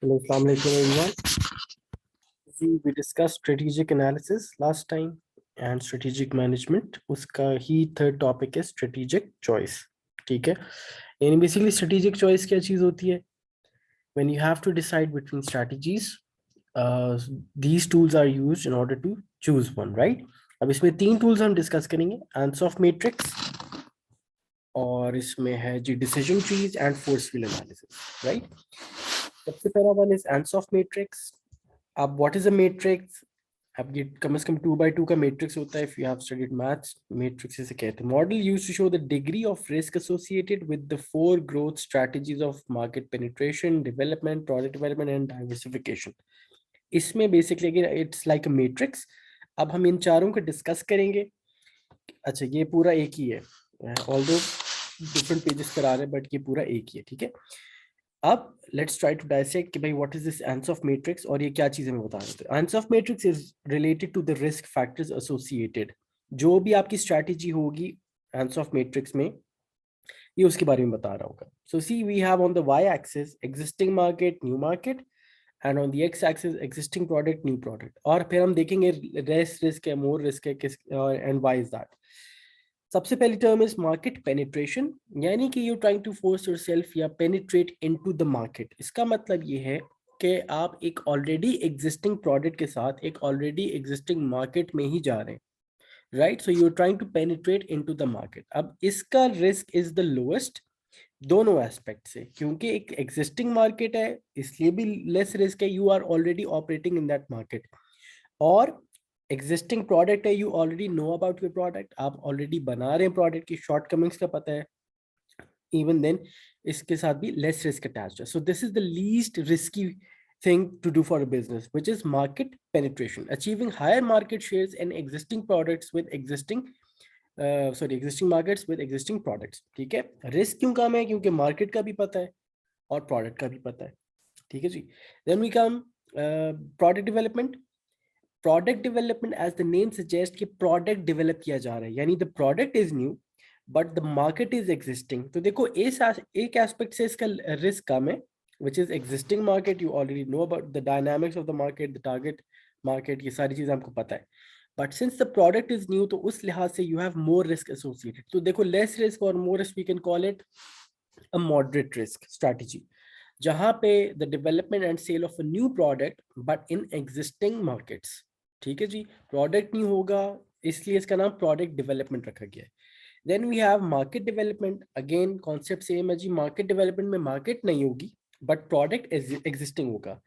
Hello, Assalamu alaikum everyone. We discussed strategic analysis last time and strategic management. उसका ही third topic है strategic choice. ठीक है? यानी basically strategic choice क्या चीज़ होती है? When you have to decide between strategies, uh, these tools are used in order to choose one, right? अब इसमें तीन tools हम discuss करेंगे. Ansoff matrix और इसमें है जी decision trees and force field analysis, right? सबसे पहला one is Ansoff matrix. अब व्हाट इज अ मैट्रिक्स? अब ये कम से कम 2x2 का मैट्रिक्स होता है. If you have studied maths, matrix इसे कहते हैं. Model used to show the degree of risk associated with the four growth strategies of market penetration, development, product development and diversification. इसमें basically again it's like a matrix. अब हम इन चारों को discuss करेंगे. अच्छा, ये पूरा एक ही है, ऑल्दो डिफरेंट पेजेस पर आ रहे हैं, बट ये पूरा एक ही है. ठीक है. अब लेट्स ट्राई टू डाइसेक्ट कि भाई what is this Ansoff matrix और ये क्या चीजें मैं बता रहा हूँ. Ansoff matrix is related to the risk factors associated. जो भी आपकी स्ट्रैटेजी होगी Ansoff मैट्रिक्स में, ये उसके बारे में बता रहा होगा. So see we have on the y axis existing market, new market, and on the x axis existing product, new product. और फिर हम देखेंगे लेस रिस्क है, मोर रिस्क है, किस एंड व्हाई इज दैट. सबसे पहली टर्म इज मार्केट पेनिट्रेशन, यानी कि you trying to force yourself या पेनिट्रेट इनटू द मार्केट. इसका मतलब ये है कि आप एक ऑलरेडी एग्जिस्टिंग प्रोडक्ट के साथ एक ऑलरेडी एग्जिस्टिंग मार्केट में ही जा रहे हैं, right. So you are trying to penetrate into the market. अब इसका रिस्क इज द लोएस्ट दोनों एस्पेक्ट से, क्योंकि एक एग्जिस्टिंग मार्केट है इसलिए भी लेस रिस्क है. You are already operating in that market. और एग्जिस्टिंग प्रोडक्ट है, you already know about your product, आप ऑलरेडी बना रहे हैं प्रोडक्ट की शॉर्टकमिंग्स का पता है. इवन देन इसके साथ भी लेस रिस्क अटैच्ड है. So this is the least risky thing to do for a business, which is market penetration, achieving higher market shares in existing products with existing markets with existing products. ठीक है. Risk क्यों कम है? क्योंकि market का भी पता है और प्रोडक्ट का भी पता है. ठीक है जी. Then we come product development. Product development as the name suggest कि प्रोडक्ट डेवलप किया जा रहा है, यानी the product is new but the market is existing. तो देखो एक एस्पेक्ट से इसका रिस्क कम है, which is existing market. You already know about the dynamics of the market, the target market, ये सारी चीजें आपको पता है. But since the product is new, तो उस लिहाज से you have more risk associated. तो देखो लेस रिस्क और more risk we can call it a moderate risk strategy, जहां पे the development and sale of a new product but in existing markets. ठीक है जी. प्रोडक्ट नहीं होगा इसलिए इसका नाम प्रोडक्ट डेवलपमेंट रखा गया है. Then we have market development. Again concept same है जी. मार्केट डेवलपमेंट में मार्केट नहीं होगी बट प्रोडक्ट एग्जिस्टिंग होगा.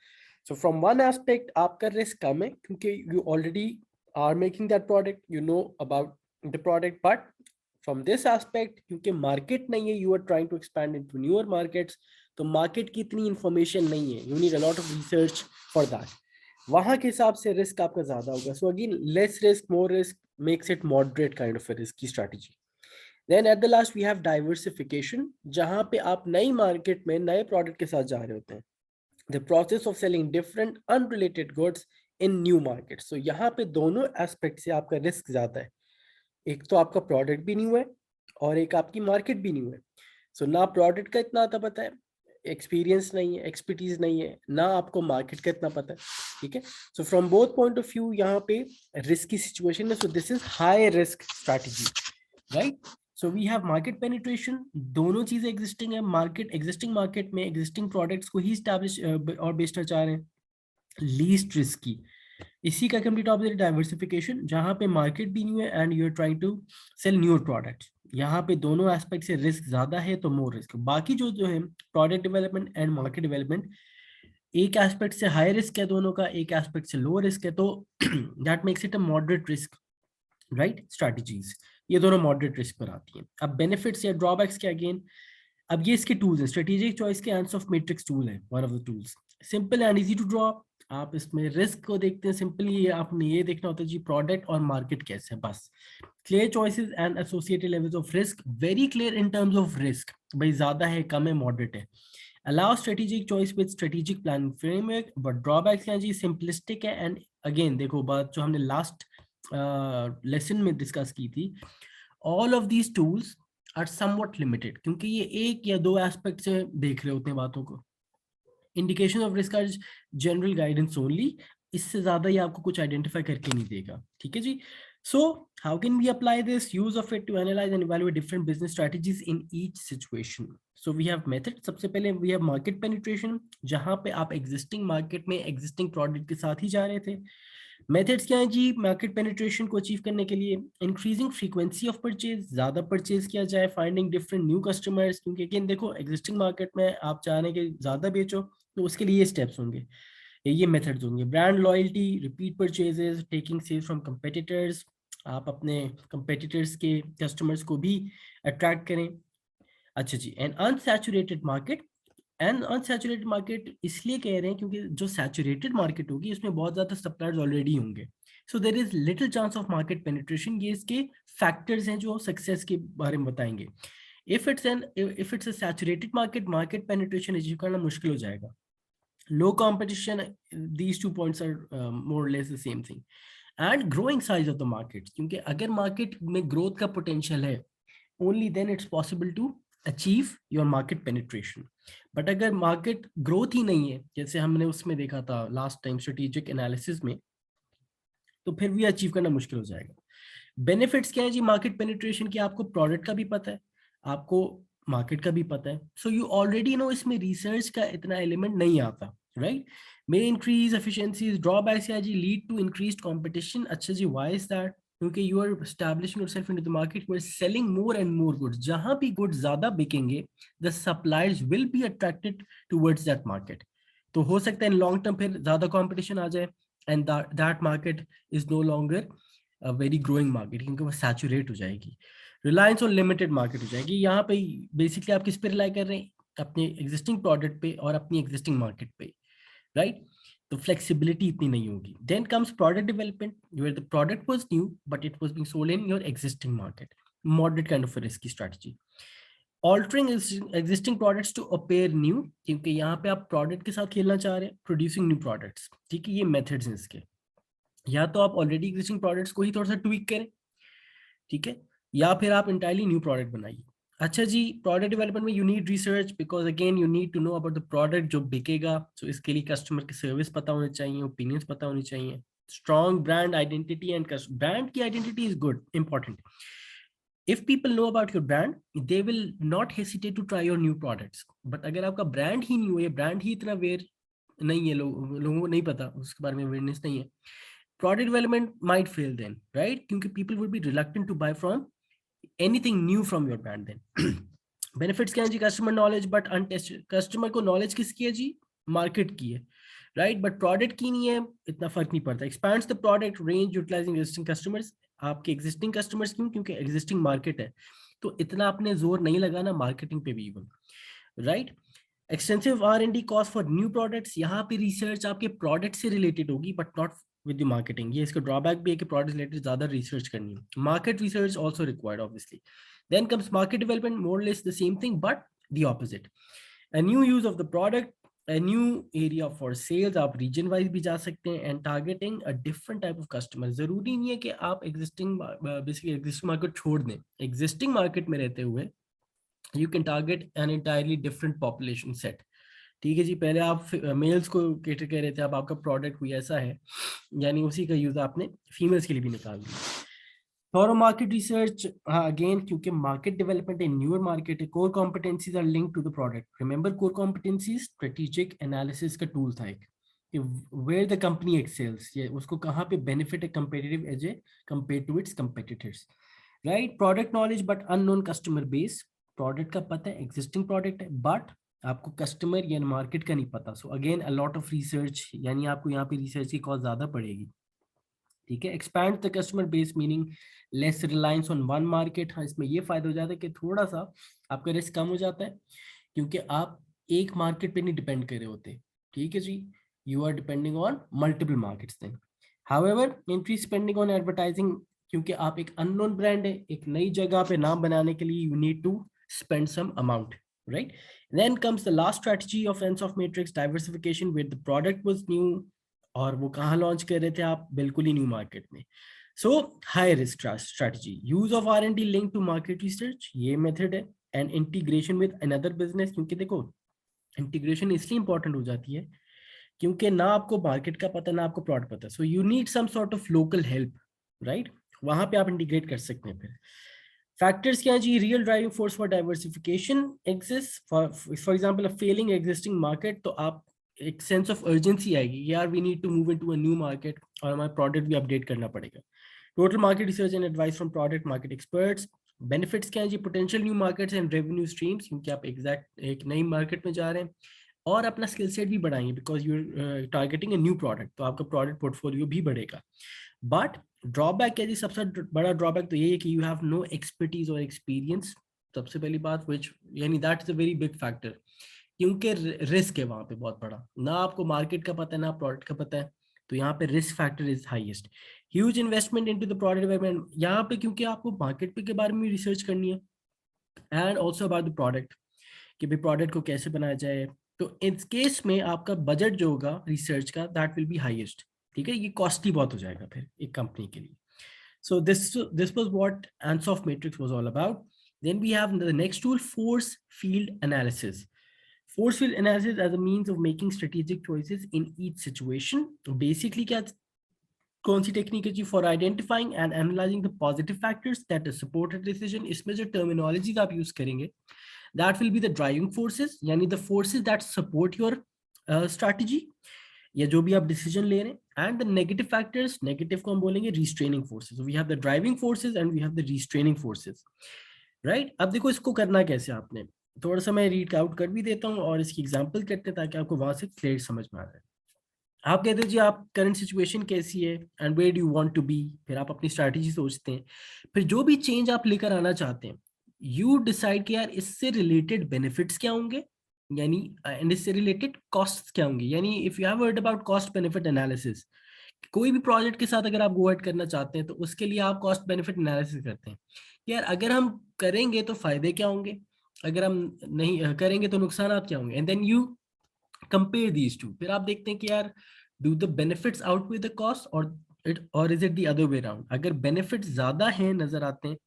सो फ्रॉम वन एस्पेक्ट आपका रिस्क कम है क्योंकि you already are making that product, you know about the product. But from this aspect क्योंकि मार्केट नहीं है, you are trying to expand into newer markets, तो market की इतनी इंफॉर्मेशन नहीं है, you need a lot of research for that. वहां के हिसाब से रिस्क आपका ज्यादा होगा. So again less risk more risk makes it moderate kind of risk की strategy. Then at the last we have diversification, जहां पे आप नई मार्केट में नए प्रोडक्ट के साथ जा रहे होते हैं. The process of selling different unrelated goods in new market. So यहाँ पे दोनों एस्पेक्ट से आपका रिस्क ज्यादा है. एक तो आपका प्रोडक्ट भी न्यू है और एक आपकी मार्केट भी न्यू है. सो ना प्रोडक्ट का इतना आता पता है, एक्सपीरियंस नहीं है, एक्सपर्टीज नहीं है, ना आपको मार्केट का इतना पता है. ठीक है. So from both point of view यहाँ पे रिस्की सिचुएशन है. So this is high risk strategy, right. So we have market penetration, दोनों चीजें एग्जिस्टिंग है. मार्केट एग्जिस्टिंग मार्केट में एग्जिस्टिंग प्रोडक्ट्स को ही स्टैब्लिश और बेचना चाह रहे हैं. Least risky. इसी का कंप्लीट ऑपोजिट डाइवर्सिफिकेशन, जहां पे मार्केट भी न्यू है and you are trying to sell new products. यहाँ पे दोनों एस्पेक्ट से रिस्क ज्यादा है तो मोर रिस्क. बाकी जो जो है product development and market development, एक एस्पेक्ट से हाई रिस्क है दोनों का, एक एस्पेक्ट से लो रिस्क है. तो that makes it a moderate risk, right, strategies. ये दोनों मॉडरेट रिस्क पर आती हैं. अब बेनिफिट्स या ड्रॉबैक्स के अगेन, अब ये इसके टूल्स हैं. स्ट्रेटेजिक चॉइस के आंसर ऑफ मैट्रिक्स टूल है, one of the tools. Simple and easy to draw. आप इसमें रिस्क को देखते हैं सिंपली, आपने ये देखना होता है जी प्रोडक्ट और मार्केट कैसे है, बस. Clear choices and associated levels of risk, very clear in terms of risk, भाई ज्यादा है, कम है, मॉडरेट है. Allow strategic choice with strategic planning framework. But drawbacks क्या जी, सिंपलिस्टिक है. एंड अगेन देखो बात जो हमने लास्ट लेसन में डिस्कस की थी, all of these tools are somewhat limited, क्योंकि ये एक या दो एस्पेक्ट से देख रहे होते हैं बातों को. Indication of risk are general guidance only, इससे ज्यादा ये आपको कुछ आइडेंटिफाई करके नहीं देगा, ठीक है जी। So how can we apply this use of it to analyse and evaluate different business strategies in each situation. So we have method, सबसे पहले वी हैव मार्केट पेनिट्रेशन, जहां पे आप एग्जिस्टिंग मार्केट में एग्जिस्टिंग प्रोडक्ट के साथ ही जा रहे थे। मेथड्स क्या है जी मार्केट पेनिट्रेशन को अचीव करने के लिए? इंक्रीजिंग फ्रीक्वेंसी ऑफ परचेज, ज्यादा परचेज किया जाए, फाइंडिंग डिफरेंट न्यू कस्टमर्स, क्योंकि अगेन देखो एग्जिस्टिंग मार्केट में आप चाह रहे हैं कि ज्यादा बेचो, तो उसके लिए ये स्टेप्स होंगे, ये मेथड्स होंगे। Brand loyalty, repeat purchases, taking sales from competitors, आप अपने कंपेटिटर्स के कस्टमर्स को भी अट्रैक्ट करें। अच्छा जी, and unsaturated market, and unsaturated market इसलिए कह रहे हैं क्योंकि जो सैचुरेटेड मार्केट होगी उसमें बहुत ज्यादा सप्लायर्स ऑलरेडी होंगे, so there is little chance of market penetration. ये इसके फैक्टर्स हैं जो सक्सेस के बारे में बताएंगे। If it's a saturated market, market penetration achieve करना मुश्किल हो जाएगा। लो competition, these 2 points are more or less the same thing. And growing size of the market, क्योंकि अगर मार्केट में ग्रोथ का पोटेंशियल है, only then it's possible to achieve your market penetration. But अगर मार्केट ग्रोथ ही नहीं है, जैसे हमने उसमें देखा था लास्ट टाइम स्ट्रेटेजिक एनालिसिस में, तो फिर भी अचीव करना मुश्किल हो जाएगा। बेनिफिट्स क्या है जी मार्केट पेनिट्रेशन की? आपको प्रोडक्ट का भी पता है, आपको मार्केट का भी पता है, सो यू ऑलरेडी नो, इसमें रिसर्च का इतना एलिमेंट नहीं आता, right. May increase efficiencies, drawbacks या जी लीड टू इंक्रीज्ड कंपटीशन। अच्छा जी, व्हाई इज दैट? क्योंकि you are establishing yourself into the market, you are selling more and more goods. जहां भी गुड्स ज्यादा बिकेंगे, the suppliers will be attracted towards that market. तो हो सकता है इन लॉन्ग टर्म फिर ज्यादा कंपटीशन आ जाए, and that market is no longer very growing market, क्योंकि वो सैचुरेट हो जाएगी। रिलायंस ऑन लिमिटेड मार्केट हो जाएगी। यहाँ पे बेसिकली आप किस पे रिलाई कर रहे हैं? अपने एग्जिस्टिंग प्रोडक्ट पे और अपनी एग्जिस्टिंग मार्केट पे, राइट। तो फ्लेक्सिबिलिटी इतनी नहीं होगी। Then comes product development, where the product was new but it was being sold in your existing market, moderate kind of risky strategy. Altering existing products to appear new, क्योंकि यहाँ पे आप product के साथ खेलना चाह रहे हैं, प्रोड्यूसिंग न्यू प्रोडक्ट्स, ठीक है। ये मेथड्स हैं इसके। या तो आप ऑलरेडी एग्जिस्टिंग प्रोडक्ट्स को ही थोड़ा सा ट्वीक करें, ठीक है, या फिर आप इंटायरली न्यू प्रोडक्ट बनाइए। अच्छा जी, प्रोडक्ट डेवलपमेंट में you need research, because again you need to know about the product जो बिकेगा, सो इसके लिए कस्टमर की सर्विस पता होनी चाहिए, ओपिनियंस पता होनी चाहिए। Strong brand identity and brand की identity is good, important. If people know about your brand, they will not hesitate to try your new products. But अगर आपका ब्रांड ही न्यू है, ब्रांड ही इतना अवेयर नहीं है, लोगों को नहीं पता, उसके बारे में अवेयरनेस नहीं है, product development might fail then, right? क्योंकि people would be reluctant to buy from anything new from your brand then. Benefits क्या है जी? Customer knowledge but untested. Customer को नॉलेज किसकी है जी? मार्केट की है, राइट, बट प्रोडक्ट की नहीं है, इतना फर्क नहीं पड़ता। Expands the product range utilising existing customers, आपके एग्जिस्टिंग कस्टमर्स, क्यों? क्योंकि एग्जिस्टिंग मार्केट है, तो इतना आपने जोर नहीं लगाना मार्केटिंग पे भी, even, right. Extensive R&D cost for new products, यहाँ पे रिसर्च आपके प्रोडक्ट से रिलेटेड होगी but not with the marketing. ये इसका ड्रॉबैक भी है कि प्रोडक्ट रिलेटेड ज्यादा रिसर्च करनी है। Market research also required obviously. Then comes market development, more less the same thing but the opposite. A new use of the product, a new area for sales, आप region wise भी जा सकते हैं, and targeting a different type of customer. जरूरी नहीं है कि आप एग्जिस्टिंग बेसिकली एग्जिस्टिंग मार्केट छोड़ दें। एग्जिस्टिंग मार्केट में रहते हुए you can target an entirely different population set, ठीक है जी। पहले आप मेल्स को केटर कर रहे थे, अब आपका प्रोडक्ट कोई ऐसा है, यानी उसी का यूज आपने फीमेल्स के लिए भी निकाल दिया। थॉरो मार्केट रिसर्च, हाँ अगेन, क्योंकि market development in newer market है, core competencies are linked to the product. Remember core competencies strategic analysis का टूल था एक, वेयर द कंपनी एक्सेल्स, ये उसको कहाँ पे बेनिफिट है competitive edge a compare to its competitors, right. Product knowledge but unknown customer base, product का पता है, एग्जिस्टिंग प्रोडक्ट है, बट आपको कस्टमर या मार्केट का नहीं पता। So again a lot of research, यानी आपको यहाँ पे रिसर्च की कॉस्ट ज्यादा पड़ेगी, ठीक है। Expand the customer base, meaning less reliance on one market. हाँ, इसमें ये फायदा हो जाता है कि थोड़ा सा आपका रिस्क कम हो जाता है, क्योंकि आप एक मार्केट पे नहीं डिपेंड कर रहे होते, ठीक है जी, you are depending on multiple markets then. However increase spending on advertising, क्योंकि आप एक अननोन ब्रांड है, एक नई जगह पे नाम बनाने के लिए you need to spend some amount, right? Then comes the last strategy of Ends of Matrix, diversification, where the product was new, और वो कहाँ लॉन्च कर रहे थे आप? बिल्कुल ही न्यू मार्केट में। So high risk strategy, use of R&D link to market research, ये मेथड है, and integration with another business, क्योंकि देखो इंटीग्रेशन इसलिए इंपॉर्टेंट हो जाती है क्योंकि ना आपको मार्केट का पता ना आपको प्रोडक्ट पता, so you need some sort of local help, right? वहां पे आप इंटीग्रेट कर सकते हैं। फिर फैक्टर्स क्या है जी? Real driving force for diversification exist, for example a failing existing market, तो आप एक सेंस ऑफ अर्जेंसी आएगी, यार we need to move into a new market और हमारा प्रोडक्ट भी अपडेट करना पड़ेगा। Total market research and advice from product market experts. Benefits क्या है जी? Potential new markets and revenue streams, क्योंकि आप एग्जैक्ट एक नई मार्केट में जा रहे हैं, और अपना स्किल सेट भी बढ़ाएंगे because you targeting a new product, तो आपका प्रोडक्ट पोर्टफोलियो भी बढ़ेगा। बट ड्रॉबैक है जी? सबसे बड़ा ड्रॉबैक तो यही है कि यू हैव नो एक्सपर्टीज और एक्सपीरियंस, सबसे पहली बात, विच यानी that is a very big factor, क्योंकि रिस्क है वहां पे बहुत बड़ा, ना आपको मार्केट का पता है ना प्रोडक्ट का पता है, तो यहाँ पे risk factor is highest. Huge investment into the product development, यहाँ पे क्योंकि आपको मार्केट के बारे में रिसर्च करनी है and also about the product, कि भाई प्रोडक्ट को कैसे बनाया जाए, तो इस केस में आपका बजट जो होगा रिसर्च का दैट विल बी हाईएस्ट। ठीक है, ये कॉस्टली बहुत हो जाएगा फिर एक कंपनी के लिए। So this was what Ansoff matrix was all about. Then we have the next tool, force field analysis. Force field analysis as a means of making strategic choices in each situation. Basically क्या कौन सी technique है जी? For identifying and analysing the positive factors that support a decision. इसमें जो terminologies आप use करेंगे that will be the driving forces, यानी the forces that support your strategy या जो भी आप डिसीजन ले रहे हैं। And the negative factors, negative को हम बोलेंगे restraining forces. We have the driving forces and we have the restraining forces, right? अब देखो इसको करना कैसे आपने, थोड़ा सा मैं रीड आउट कर भी देता हूँ और इसकी एग्जांपल करते हैं ताकि आपको वहां से क्लियर समझ में आ जाए। आप कहते हैं जी आप करंट सिचुएशन कैसी है and where do you want to be, फिर आप अपनी स्ट्रैटेजी सोचते हैं, फिर जो भी चेंज आप लेकर आना चाहते हैं यू डिसाइड कि यार इससे रिलेटेड बेनिफिट्स क्या होंगे, यानी एंड इससे रिलेटेड कॉस्ट क्या होंगे। यानी if you have heard about cost benefit analysis, कोई भी प्रोजेक्ट के साथ अगर आप गो एड करना चाहते हैं तो उसके लिए आप कॉस्ट बेनिफिट एनालिसिस करते हैं, यार अगर हम करेंगे तो फायदे क्या होंगे, अगर हम नहीं करेंगे तो नुकसान क्या होंगे, and then you compare these two. फिर आप देखते हैं कि यार do the benefits outweigh the cost और is it the other way around. अगर बेनिफिट्स ज्यादा हैं नजर आते हैं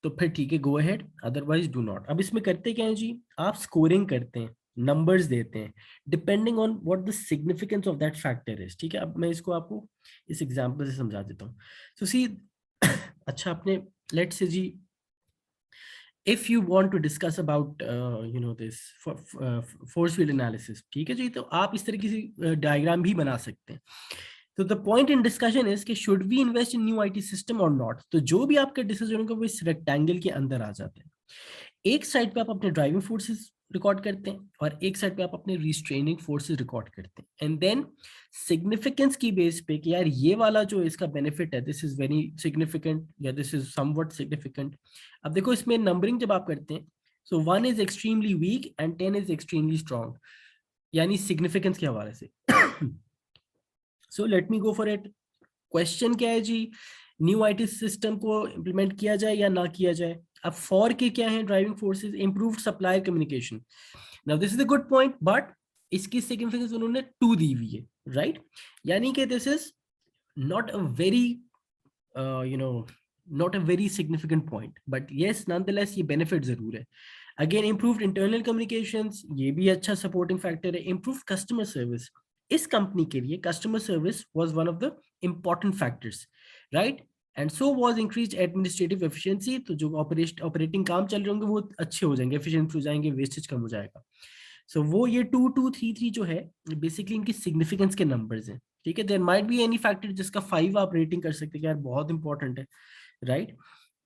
तो फिर ठीक है, go ahead, otherwise do not. अब इसमें करते क्या है जी? आप स्कोरिंग करते हैं, नंबर्स देते हैं depending on what the significance of that factor is. ठीक है, अब मैं इसको आपको इस एग्जांपल से समझा देता हूँ। तो सी अच्छा, आपने let's say ji if you want to discuss about this force field analysis, ठीक है जी, तो आप इस तरह की डायग्राम भी बना सकते हैं। तो the point in discussion is कि should we invest in new IT system और नॉट, तो जो भी आपके डिसीजन होगा वो इस रेक्टेंगल के अंदर आ जाते हैं। एक साइड पे आप अपने ड्राइविंग फोर्सेस रिकॉर्ड करते हैं और एक साइड पे आप अपने रिस्ट्रेनिंग फोर्सेस रिकॉर्ड करते हैं, एंड देन सिग्निफिकेंस की बेस पे कि यार ये वाला जो इसका बेनिफिट है दिस इज वेरी सिग्निफिकेंट या दिस इज समवट सिग्निफिकेंट। अब देखो इसमें नंबरिंग जब आप करते हैं, so 1 is extremely weak and 10 is extremely strong, यानी सिग्निफिकेंस के हवाले से। So let me go for it. Question क्या है जी? न्यू आईटी सिस्टम को इंप्लीमेंट किया जाए या ना किया जाए। अब फॉर के क्या है driving forces? Improved supplier communication. Now this is a good point, but इसकी सिग्निफिकेंस उन्होंने 2 दी हुई है, राइट? यानी कि this is not a very not a very significant point, but yes nonetheless ये बेनिफिट जरूर है। अगेन इंप्रूव्ड इंटरनल कम्युनिकेशंस, ये भी अच्छा सपोर्टिंग फैक्टर है। इंप्रूव्ड कस्टमर सर्विस, इस कंपनी के लिए customer service was one of the important factors, right? And so was increase administrative efficiency, तो जो ऑपरेटिंग काम चल रहे होंगे वो अच्छे हो जाएंगे, एफिशिएंट हो जाएंगे, वेस्टेज कम हो जाएगा। सो वो ये 2 2 3 3 जो है बेसिकली इनकी सिग्निफिकेंस के नंबर्स हैं। ठीक है, there might be any factor जिसका 5 आप रेटिंग कर सकते हैं कि यार बहुत इंपॉर्टेंट है, राइट?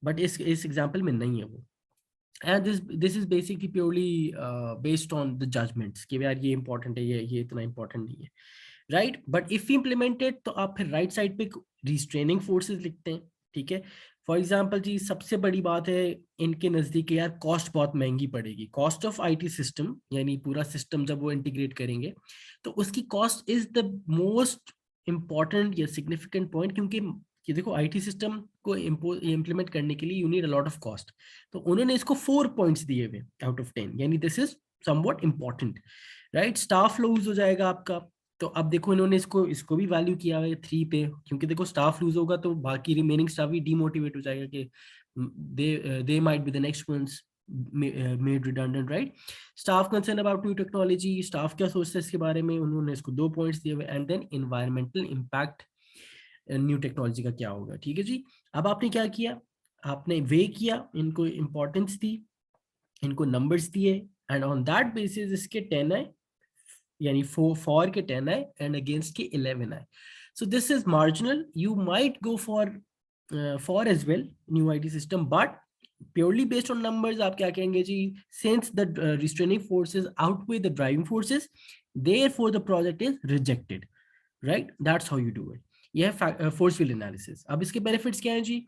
बट इस एग्जांपल में नहीं है वो। And this is basically purely based on the judgements कि यार ये इंपॉर्टेंट है, ये इतना इंपॉर्टेंट नहीं है, राइट? बट इफ इम्प्लीमेंटेड तो आप फिर राइट साइड पे रिस्ट्रेनिंग फोर्सेस लिखते हैं। ठीक है, फॉर एग्जांपल जी सबसे बड़ी बात है इनके नजदीक यार कॉस्ट बहुत महंगी पड़ेगी। कॉस्ट ऑफ आईटी सिस्टम, यानी पूरा सिस्टम जब वो इंटीग्रेट करेंगे तो उसकी cost is the most important या सिग्निफिकेंट पॉइंट, क्योंकि कि देखो आईटी सिस्टम को इम्प्लीमेंट करने के लिए you need a lot of cost. तो उन्होंने इसको 4 पॉइंट्स दिए हुए आउट ऑफ 10, यानी this is somewhat important, right? Staff loose हो जाएगा आपका, तो अब देखो इन्होंने इसको इसको भी वैल्यू किया है 3 पे, क्योंकि देखो स्टाफ लूज होगा तो बाकी रिमेनिंग स्टाफ भी डीमोटिवेट हो जाएगा कि they might be the next ones made redundant, right. Staff concern about new technology, staff क्या सोचता है इसके बारे में, उन्होंने इसको 2 पॉइंट्स दिए हुए। And then environmental impact new technology का क्या होगा, ठीक है जी। अब आपने क्या किया, आपने वे किया, इनको इंपॉर्टेंस दी, इनको नंबर्स दिए, एंड ऑन दैट बेसिस इसके 10 आए, यानी फॉर के 10 आए एंड अगेंस्ट के 11 आए। So this is marginal, you might go for as well new IT system, but purely based on numbers आप क्या कहेंगे जी, since the restraining forces outweigh the driving forces, therefore the project is rejected, right? That's how you do it. यह है force field analysis. अब इसके benefits क्या हैं जी,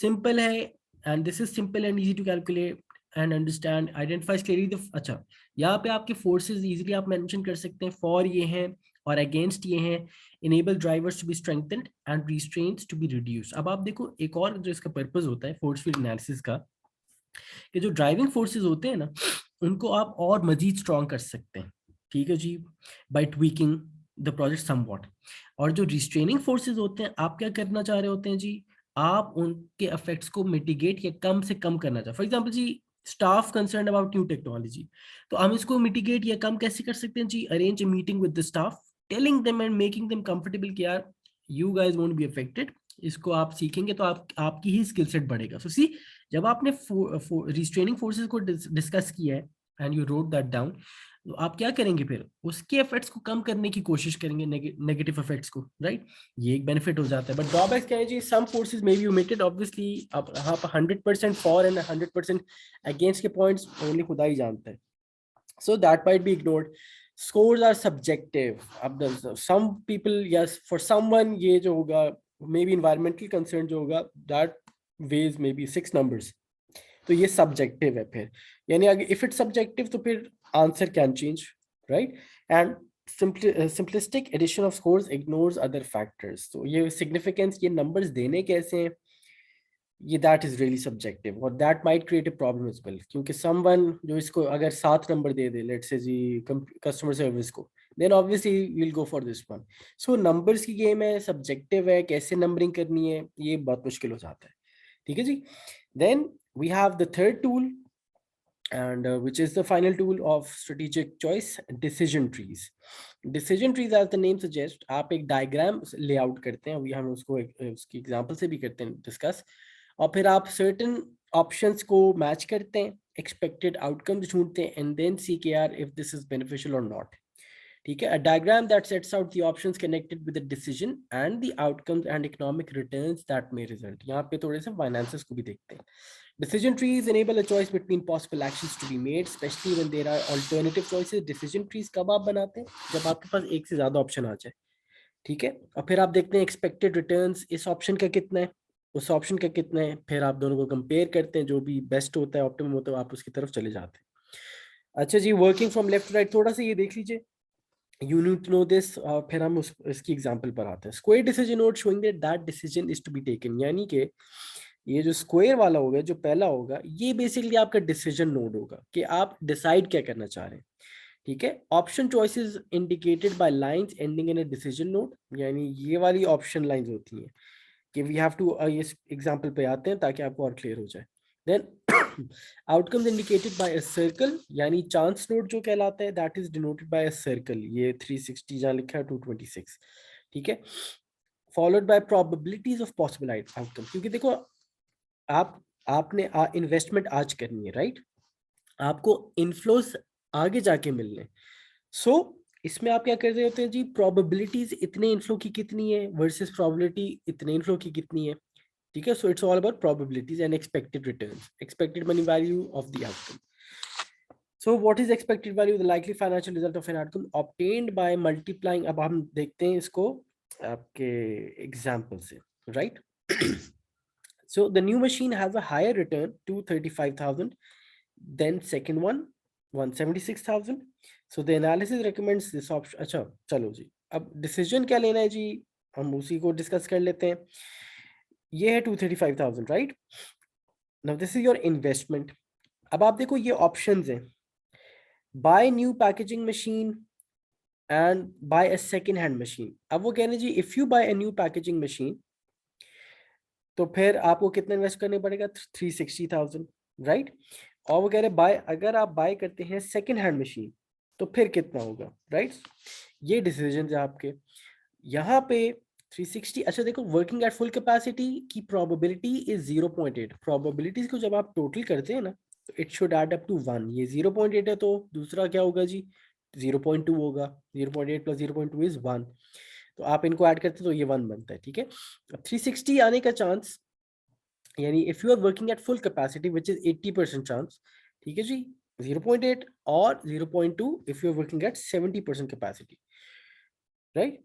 simple है, and this is simple and easy to calculate and understand, identifies clearly the, अच्छा यहाँ पे आपके forces easily आप mention कर सकते हैं, for ये हैं और against ये हैं, enable drivers to be strengthened and restraints to be reduced. अब आप देखो एक और जो इसका purpose होता है force field analysis का, कि जो ड्राइविंग फोर्सेस होते हैं ना, उनको आप और मजीद स्ट्रॉन्ग कर सकते हैं, ठीक है जी, by tweaking the project somewhat. और जो रिस्ट्रेनिंग फोर्सेस होते हैं, आप क्या करना चाह रहे होते हैं जी, आप उनके इफेक्ट्स को मिटिगेट या कम से कम करना चाहते हैं। फॉर एग्जांपल जी, staff concern about new technology, तो हम इसको मिटिगेट या कम कैसे कर सकते हैं जी, arrange a meeting with the staff, telling them and making them comfortable कि यार you guys won't be affected, इसको आप सीखेंगे तो आपकी ही स्किल सेट बढ़ेगा। सो सी, जब आपने रिस्ट्रेनिंग फोर्सेस को डिस्कस किया है and you wrote that down, तो आप क्या करेंगे, फिर उसके इफेक्ट्स को कम करने की कोशिश करेंगे, नेगेटिव इफेक्ट्स को, राइट। ये एक बेनिफिट हो जाता है। बट ड्रॉबैक्स क्या है जी, some forces may be omitted, obviously आप यहाँ पर 100% फॉर एंड 100% अगेंस्ट के पॉइंट्स ओनली खुदा ही जानता है, so that might be ignored. Scores are subjective. अब some people, yes, for someone ये जो होगा, maybe environmental concern जो होगा, that weighs maybe 6 numbers, तो ये subjective है फिर, यानी अगर if it's subjective तो फिर answer can change, right? And simplistic addition of scores ignores other factors. तो ये significance, ये numbers देने कैसे हैं, ये दैट इज रियली सब्जेक्टिव, और that might create a problem as well, क्योंकि समवन जो इसको अगर 7 नंबर दे दे, लेट्स से जी कस्टमर सर्विस को, then obviously will go for this one. So numbers की गेम है, सब्जेक्टिव है, कैसे नंबरिंग करनी है ये बहुत मुश्किल हो जाता है, ठीक है जी। Then we have the third tool, and which is the final tool of strategic choice, decision trees. Decision trees, as the name suggests, आप एक डायग्राम लेआउट करते हैं, अभी हम उसको उसकी एग्जांपल से भी करते हैं डिस्कस, और फिर आप सर्टेन ऑप्शंस को मैच करते हैं, एक्सपेक्टेड आउटकम्स ढूंढते हैं, एंड देन सी के यार इफ दिस इज बेनिफिशियल और नॉट, ठीक है। A diagram that sets out the options connected with the decision and the outcomes and economic returns that may result. यहाँ पे थोड़े से फाइनेंसेस को भी देखते हैं। Decision trees enable a choice between possible actions to be made, especially when there are alternative choices. Decision trees कब आप बनाते हैं, जब आपके पास एक से ज्यादा ऑप्शन आ जाए, ठीक है। और फिर आप देखते हैं एक्सपेक्टेड रिटर्न्स, इस ऑप्शन का कितना है, उस ऑप्शन का कितना है, फिर आप दोनों को कंपेयर करते हैं, जो भी बेस्ट होता है, ऑप्टिमम होता है, आप उसकी तरफ चले जाते हैं। अच्छा जी, working from left to right, थोड़ा सा ये देख लीजिए, you need to know this, और फिर हम इसकी एग्जांपल पर आते हैं। Square decision node showing that that decision is to be taken, यानी कि ये जो स्क्वायर वाला होगा, जो पहला होगा, ये बेसिकली आपका डिसीजन नोड होगा कि आप डिसाइड क्या करना चाह रहे हैं, ठीक है। Option choices indicated by lines ending in a decision node, यानी ये वाली ऑप्शन लाइंस होती हैं कि वी हैव टू, ये एग्जांपल पे आते हैं ताकि आपको और क्लियर हो जाए। Then outcomes indicated by a circle, यानी चांस नोड जो कहलाता है, that is denoted by a circle, ये 360 जहां लिखा है 226, ठीक है। Followed by probabilities of possible outcome, क्योंकि देखो आपने इन्वेस्टमेंट आज करनी है, राइट, आपको इनफ्लोस आगे जाके मिलने, सो इसमें आप क्या कर रहे होते हैं जी, प्रोबेबिलिटीज इतने इनफ्लो की कितनी है वर्सेस प्रोबेबिलिटी इतने इनफ्लो की कितनी है, ठीक है। So it's all about probabilities and expected returns, expected money value of the outcome. So what is expected value, the likely financial result of an outcome obtained by multiplying, अब हम देखते हैं इसको आपके एग्जाम्पल से, right. So the new machine has a higher return, 235,000, then second one 176,000. So the analysis recommends this option. अच्छा चलो जी, अब डिसीजन क्या लेना है जी, हम उसी को डिस्कस कर लेते हैं। ये है 235,000, right. Now this is your investment. अब आप देखो ये ऑप्शंस हैं, buy new packaging machine and buy a second hand machine. अब वो कहने जी, if you buy a new packaging machine तो फिर आपको कितना इन्वेस्ट करने पड़ेगा, 360,000, राइट। और वो कह रहे बाय, अगर आप बाय करते हैं सेकेंड हैंड मशीन तो फिर कितना होगा, राइट। ये डिसीजन है आपके यहाँ पे 360। अच्छा देखो, वर्किंग एट फुल कैपेसिटी की प्रोबेबिलिटी इज 0.8। प्रोबेबिलिटीज को जब आप टोटल करते हैं ना तो it should add up to 1। ये 0.8 है तो दूसरा क्या होगा जी, 0.2 होगा। 0.8 प्लस 0.2 इज 1। तो आप इनको ऐड करते तो ये 1 बनता है, ठीक है। अब 360 आने का चांस, यानी if you are working at full capacity which is 80% chance, ठीक है जी, 0.8 और 0.2 if you are working at 70% capacity, right.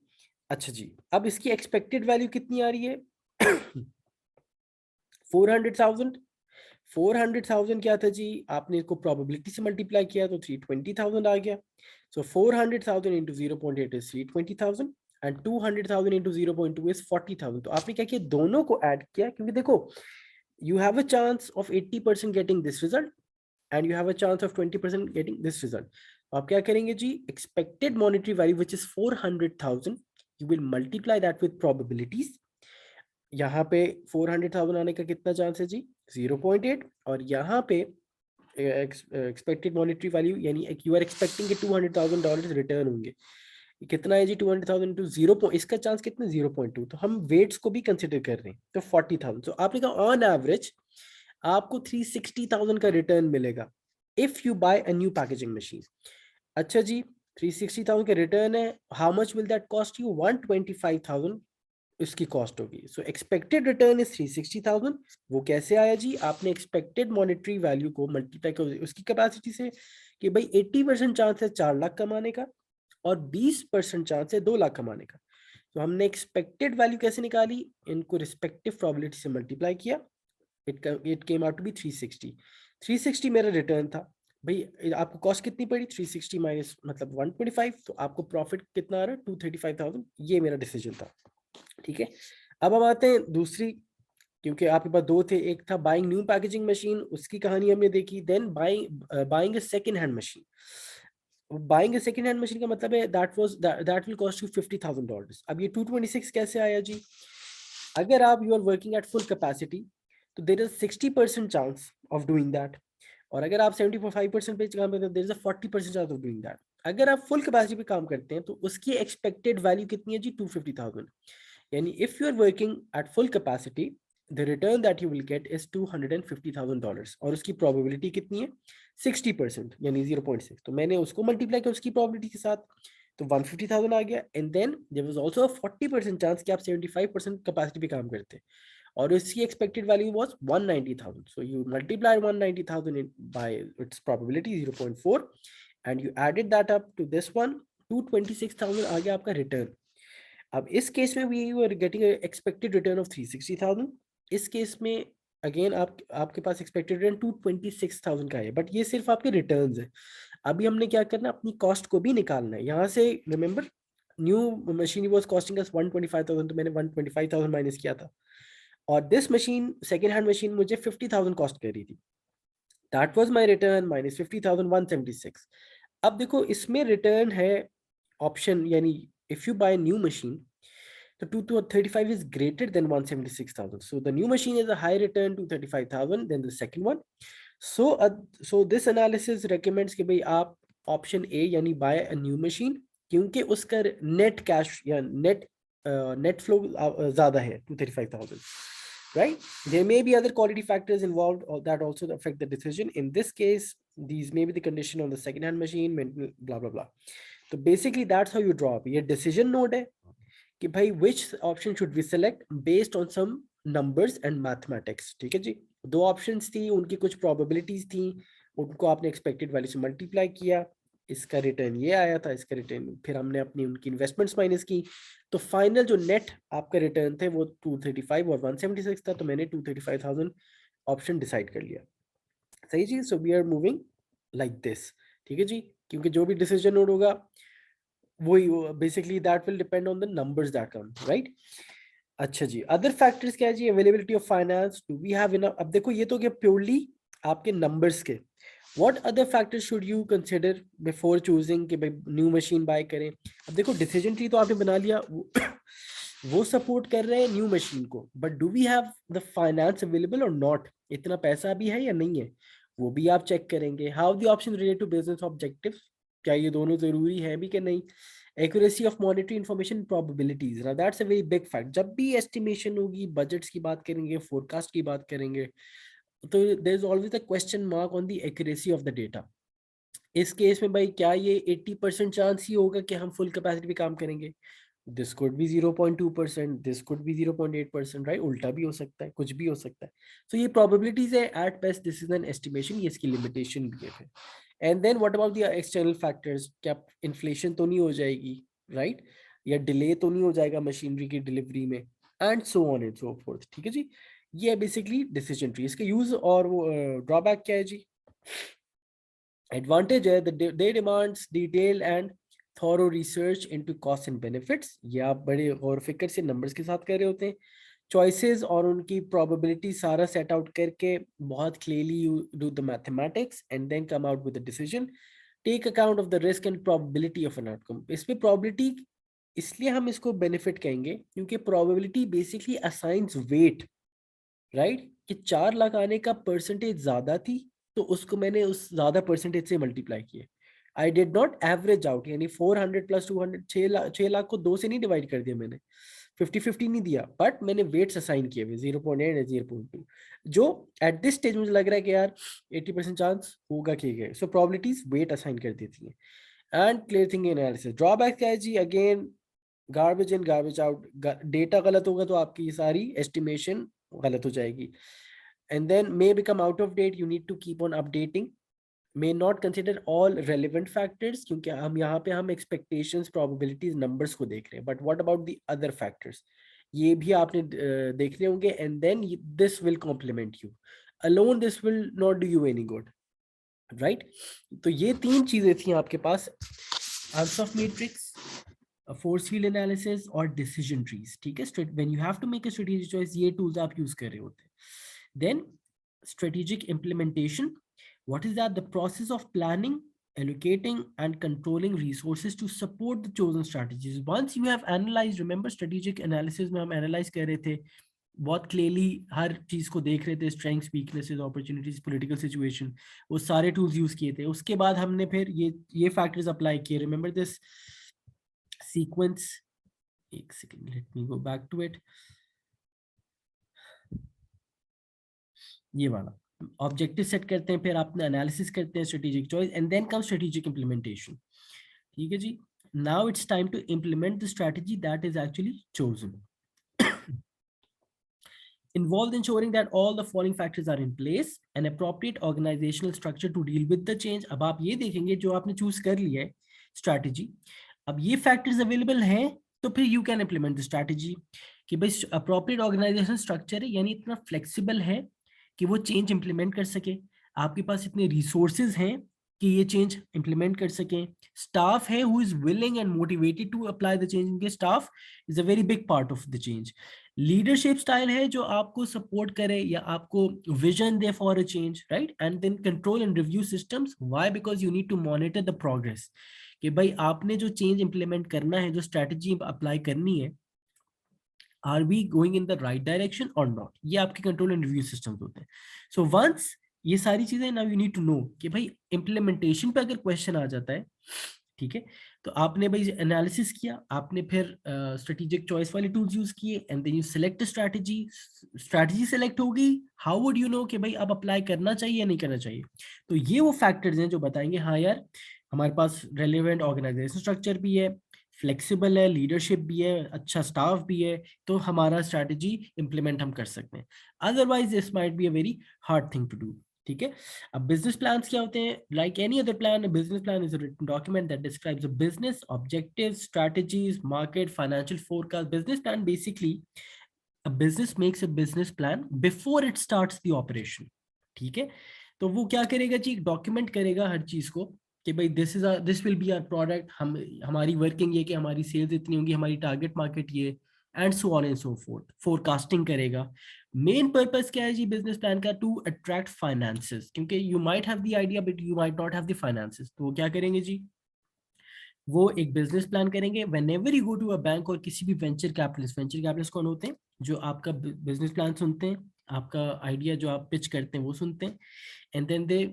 अच्छा जी, अब इसकी एक्सपेक्टेड वैल्यू कितनी आ रही है 400,000। 400,000 क्या था जी, आपने इसको प्रोबेबिलिटी से मल्टीप्लाई किया तो 320,000 आ गया। सो 400,000 into 0.8 is 320,000 and 200,000 into 0.2 is 40,000। तो आपने क्या किया, दोनों को ऐड किया, क्योंकि देखो you have a chance of 80% getting this result and you have a chance of 20% getting this result. आप क्या करेंगे जी, expected monetary value which is 400,000, you will multiply that with probabilities। यहाँ पे 400,000 आने का कितना चांस है जी, 0.8। और यहाँ पे एक्सपेक्टेड मॉनेटरी वैल्यू यानी यू आर एक्सपेक्टिंग कि $200,000 रिटर्न होंगे। कितना है जी, 200,000 इंटू 0, इसका चांस कितना, 0.2। तो हम वेट्स को भी कंसिडर कर रहे हैं तो 40,000। तो आपने कहा ऑन एवरेज आपको 360,000 का रिटर्न मिलेगा if you buy a new packaging machine. अच्छा जी, 360,000 का रिटर्न है, how much will that cost you, 125,000 इसकी कॉस्ट होगी। So expected return is 360,000। वो कैसे आया जी, आपने एक्सपेक्टेड मॉनेटरी वैल्यू को मल्टीप्लाई कर उसकी कैपेसिटी से कि भाई 80% चांस है 4 लाख कमाने का और 20% चांस है 2 लाख कमाने का। तो हमने एक्सपेक्टेड वैल्यू कैसे निकाली, इनको रिस्पेक्टिव प्रोबेबिलिटी से मल्टीप्लाई किया, it came out to be 360। 360 मेरा रिटर्न था भाई। आपको कॉस्ट कितनी पड़ी, 360 माइनस मतलब 125, तो आपको प्रॉफिट कितना आ रहा है, 235,000। ये मेरा डिसीजन था, ठीक है। अब हम आते हैं दूसरी, क्योंकि आपके पास दो थे, एक था बाइंग न्यू पैकेजिंग मशीन, उसकी कहानी हमने देखी। Then buying second hand machine. Buying second hand machine का मतलब है दैट विल कॉस्ट यू $50,000। अब ये 226 कैसे आया जी, अगर आप you are working at full capacity तो there is 60% chance of doing that, और अगर आप 75% पे काम करते हैं there is a 40% chance of doing that. अगर आप फुल कैपेसिटी पे काम करते हैं तो उसकी एक्सपेक्टेड वैल्यू कितनी है जी, 250,000। यानी if you are working at full capacity the return that you will get is $250,000 और उसकी प्रोबेबिलिटी कितनी है, 60%, यानी 0.6। तो मैंने उसको मल्टीप्लाई किया उसकी प्रोबेबिलिटी के साथ तो 150,000 आ गया। And then there was also a 40% chance कि आप 75% कैपेसिटी पे काम करते हैं और इसकी expected value was 190,000। So you multiply 190,000 by its probability 0.4 and you added that up to this one, 226,000 आ गया आपका रिटर्न। अब इस केस में we are getting expected return of 360,000। इस केस में अगेन आपके पास एक्सपेक्टेड रिटर्न 226,000 का है, बट ये सिर्फ आपके रिटर्न्स है। अभी हमने क्या करना है, अपनी कॉस्ट को भी निकालना है यहाँ से। Remember new machine was costing us 125,000, तो मैंने 125,000 माइनस किया था, और this machine second hand machine मुझे 50,000 कॉस्ट कर रही थी। That was my return minus 50,000, 176। अब देखो इसमें रिटर्न है ऑप्शन, यानी if you buy new machine the 235 is greater than 176,000. So the new machine is a high return 235,000 than the second one. So this analysis recommends कि भाई आप option A यानी buy a new machine, क्योंकि उसका net cash या net flow ज़्यादा है 235,000. Right? There may be other quality factors involved that also affect the decision. In this case, these may be the condition of the second-hand machine, blah blah blah. So basically that's how you draw up. ये decision node है कि भाई which option should we select based on some numbers and mathematics। ठीक है जी, दो options थी, उनकी कुछ प्रोबेबिलिटीज थी, उनको आपने एक्सपेक्टेड वैल्यू से मल्टीप्लाई किया, इसका रिटर्न ये आया था, इसका रिटर्न फिर हमने अपनी उनकी इन्वेस्टमेंट्स माइनस की, तो फाइनल जो नेट आपका रिटर्न थे वो 235 और 176 था। तो मैंने 235,000 ऑप्शन डिसाइड कर लिया। सही जी, so we are moving like this. ठीक है जी, क्योंकि जो भी डिसीजन नोड होगा वही basically that will depend on the numbers that come, right. अच्छा जी, अदर फैक्टर्स क्या है जी, availability of finance, do we have enough. अब देखो ये तो क्या प्योरली आपके नंबर्स के, what other factors should you consider before choosing कि भाई न्यू मशीन बाय करें। अब देखो डिसीजन ट्री तो आपने बना लिया, वो सपोर्ट कर रहे हैं न्यू मशीन को, but do we have the finance available और नॉट, इतना पैसा भी है या नहीं है, वो भी आप चेक करेंगे। How the option relate to business objectives, क्या ये दोनों जरूरी है भी कि नहीं। Accuracy of monetary information, probabilities, now that's a very big fact. जब भी एस्टिमेशन होगी, बजट्स की बात करेंगे, फोरकास्ट की बात करेंगे, तो there is always a question mark on the accuracy of the data. इस केस में भाई क्या ये 80% चांस ही होगा कि हम फुल कैपेसिटी पे काम करेंगे? This could be 0.2%, this could be 0.8%, right? उल्टा भी हो सकता है, कुछ भी हो सकता है। तो ये प्रोबेबिलिटीज है, at best this is an estimation, ये इसकी लिमिटेशन भी है फिर। And then what about the external factors, क्या इन्फ्लेशन तो नहीं हो जाएगी, राइट? या डिले तो नहीं हो जाएगा मशीनरी की डिलीवरी में, and so on and so forth. ठीक है जी, ये है बेसिकली डिसीजन ट्री। इसका यूज और वो ड्रॉबैक क्या है जी? एडवांटेज है, they demands detail and thorough research into cost and benefits, ये आप बड़े गौर फिक्र से नंबर्स के साथ कर रहे होते हैं। चॉइसेस और उनकी प्रोबेबिलिटी सारा सेट आउट करके बहुत clearly you do the mathematics and then come out with the decision. Take account of the risk and probability of an outcome. इसमें प्रोबेबिलिटी इसलिए हम इसको बेनिफिट कहेंगे क्योंकि probability basically assigns weight, right? कि 4 लाख आने का परसेंटेज ज्यादा थी, तो उसको मैंने उस ज्यादा परसेंटेज से मल्टीप्लाई किया। I did not average out, यानी 400 प्लस 200, 6 लाख को 2 से नहीं डिवाइड कर दिया मैंने, 50-50 नहीं दिया, बट मैंने वेट्स असाइन किए हुए 0.8 या 0.2, जो एट दिस स्टेज मुझे लग रहा है कि यार 80% चांस होगा कि गए, सो प्रोबेबिलिटीज वेट असाइन कर देती है। And clear thinking analysis, drawback क्या है जी? Again garbage in garbage out, data गलत होगा तो आपकी ये सारी एस्टिमेशन गलत हो जाएगी। And then may become out of date, you need to keep on updating, may not consider all relevant factors, क्योंकि हम यहाँ पे हम expectations, probabilities, numbers को देख रहे हैं, but what about the other factors, ये भी आपने देखने होंगे, and then this will complement you, alone this will not do you any good, right? तो ये 3 चीजें थी आपके पास, Ansoff matrix, force field analysis और डिसीजन ट्रीज। ठीक है, when you have to make a strategic choice, ये टूल्स आप यूज कर रहे होते हैं। Then strategic implementation, what is that? The process of planning, allocating and controlling resources to support the chosen strategies. Once you have analyzed, remember strategic analysis में हम analyze कर रहे थे, बहुत क्लियरली हर चीज को देख रहे थे, strengths, weaknesses, opportunities, political situation, वो सारे टूल्स यूज किए थे। उसके बाद हमने फिर ये फैक्टर्स अप्लाई किए। रिमेंबर दिस सीक्वेंस, एक second, let me go back to it, ये वाला ऑब्जेक्टिव सेट करते हैं, फिर आपने एनालिसिस करते हैं, strategic choice, and then come strategic implementation. ठीक है जी, now it's time to implement the strategy that is actually chosen. Involved ensuring that all the following factors are in place, an appropriate organizational structure to deal with the change। अब आप ये देखेंगे जो आपने choose कर लिया है strategy, अब ये फैक्टर्स अवेलेबल हैं, तो फिर you can implement the strategy. कि भाई अप्रोप्रिएट ऑर्गेनाइजेशन स्ट्रक्चर है, यानी इतना फ्लेक्सिबल है कि वो चेंज इंप्लीमेंट कर सके, आपके पास इतने रिसोर्सेज हैं कि ये चेंज इंप्लीमेंट कर सकें, स्टाफ है who is willing and motivated to apply the change, इनके staff is a very big part of the change. Leadership style है जो आपको सपोर्ट करे या आपको विजन दे for a change, right? And then control and review systems, why? Because you need to monitor the progress, कि भाई आपने जो चेंज इंप्लीमेंट करना है, जो स्ट्रेटजी अप्लाई करनी है, are we going in the right direction और नॉट, ये आपके कंट्रोल एंड रिव्यू सिस्टम्स होते हैं। सो वंस ये सारी चीजें, now you need to know कि भाई इंप्लीमेंटेशन पे अगर क्वेश्चन आ जाता है, ठीक है, तो आपने भाई एनालिसिस किया, आपने फिर स्ट्रेटेजिक चॉइस वाले टूल्स यूज किए, and then you select strategy, strategy select होगी, हाउ वुड यू नो कि भाई अब अप्लाई करना चाहिए या नहीं करना चाहिए? तो ये वो फैक्टर्स हैं जो बताएंगे हाँ यार हमारे पास रेलिवेंट ऑर्गेनाइजेशन स्ट्रक्चर भी है, फ्लेक्सिबल है, लीडरशिप भी है, अच्छा स्टाफ भी है, तो हमारा स्ट्रैटेजी इंप्लीमेंट हम कर सकते हैं। Otherwise this might be a very hard thing to do. ठीक है, अब बिजनेस प्लान्स क्या होते हैं? Like any other plan, a business plan is a written document that describes a business objectives, strategies, market, financial forecast. Business plan basically, a business makes a business plan before it starts the operation। ठीक है, तो वो क्या करेगा जी? Document करेगा हर चीज को कि भाई this will be our product, हम हमारी वर्किंग ये कि हमारी सेल्स इतनी होंगी, हमारी टारगेट मार्केट ये, and so on and so forth. Forecasting करेगा। मेन पर्पस क्या है जी बिजनेस प्लान का? टू अट्रैक्ट फाइनेंसेस, क्योंकि you might have the idea but you might not have the finances, तो वो क्या करेंगे जी? वो एक बिजनेस प्लान करेंगे। Whenever you go to a bank और किसी भी वेंचर कैपिटलिस्ट कौन होते हैं? जो आपका बिजनेस प्लान सुनते हैं, आपका आइडिया जो आप पिच करते हैं वो सुनते हैं, and then they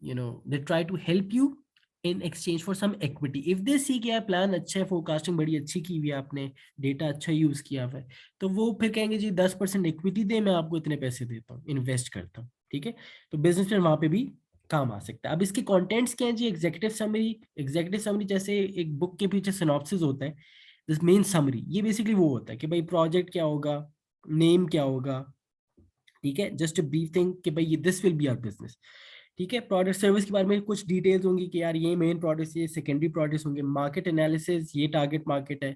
they try to help you in exchange for some equity. If they see कि यार प्लान अच्छा है, फोरकास्टिंग बड़ी अच्छी की हुई है आपने, डेटा अच्छा यूज किया हुआ है, तो वो फिर कहेंगे जी 10% इक्विटी दे, मैं आपको इतने पैसे देता हूँ, इन्वेस्ट करता हूँ, ठीक है। तो बिजनेस में वहां पे भी काम आ सकता है। अब इसके कंटेंट्स क्या है जी? Executive summary. एग्जीक्यूटिव समरी जैसे एक बुक के पीछे सिनॉप्सिस होता है, दिस मेन समरी, ये बेसिकली वो होता है कि भाई प्रोजेक्ट क्या होगा, नेम क्या होगा, ठीक है, जस्ट ब्रीफ थिंग कि भाई ये this will be our business, ठीक है। प्रोडक्ट सर्विस के बारे में कुछ डिटेल्स होंगी कि यार ये मेन प्रोडक्ट्स, ये सेकेंडरी प्रोडक्ट्स होंगे, मार्केट एनालिसिस, ये टारगेट मार्केट है,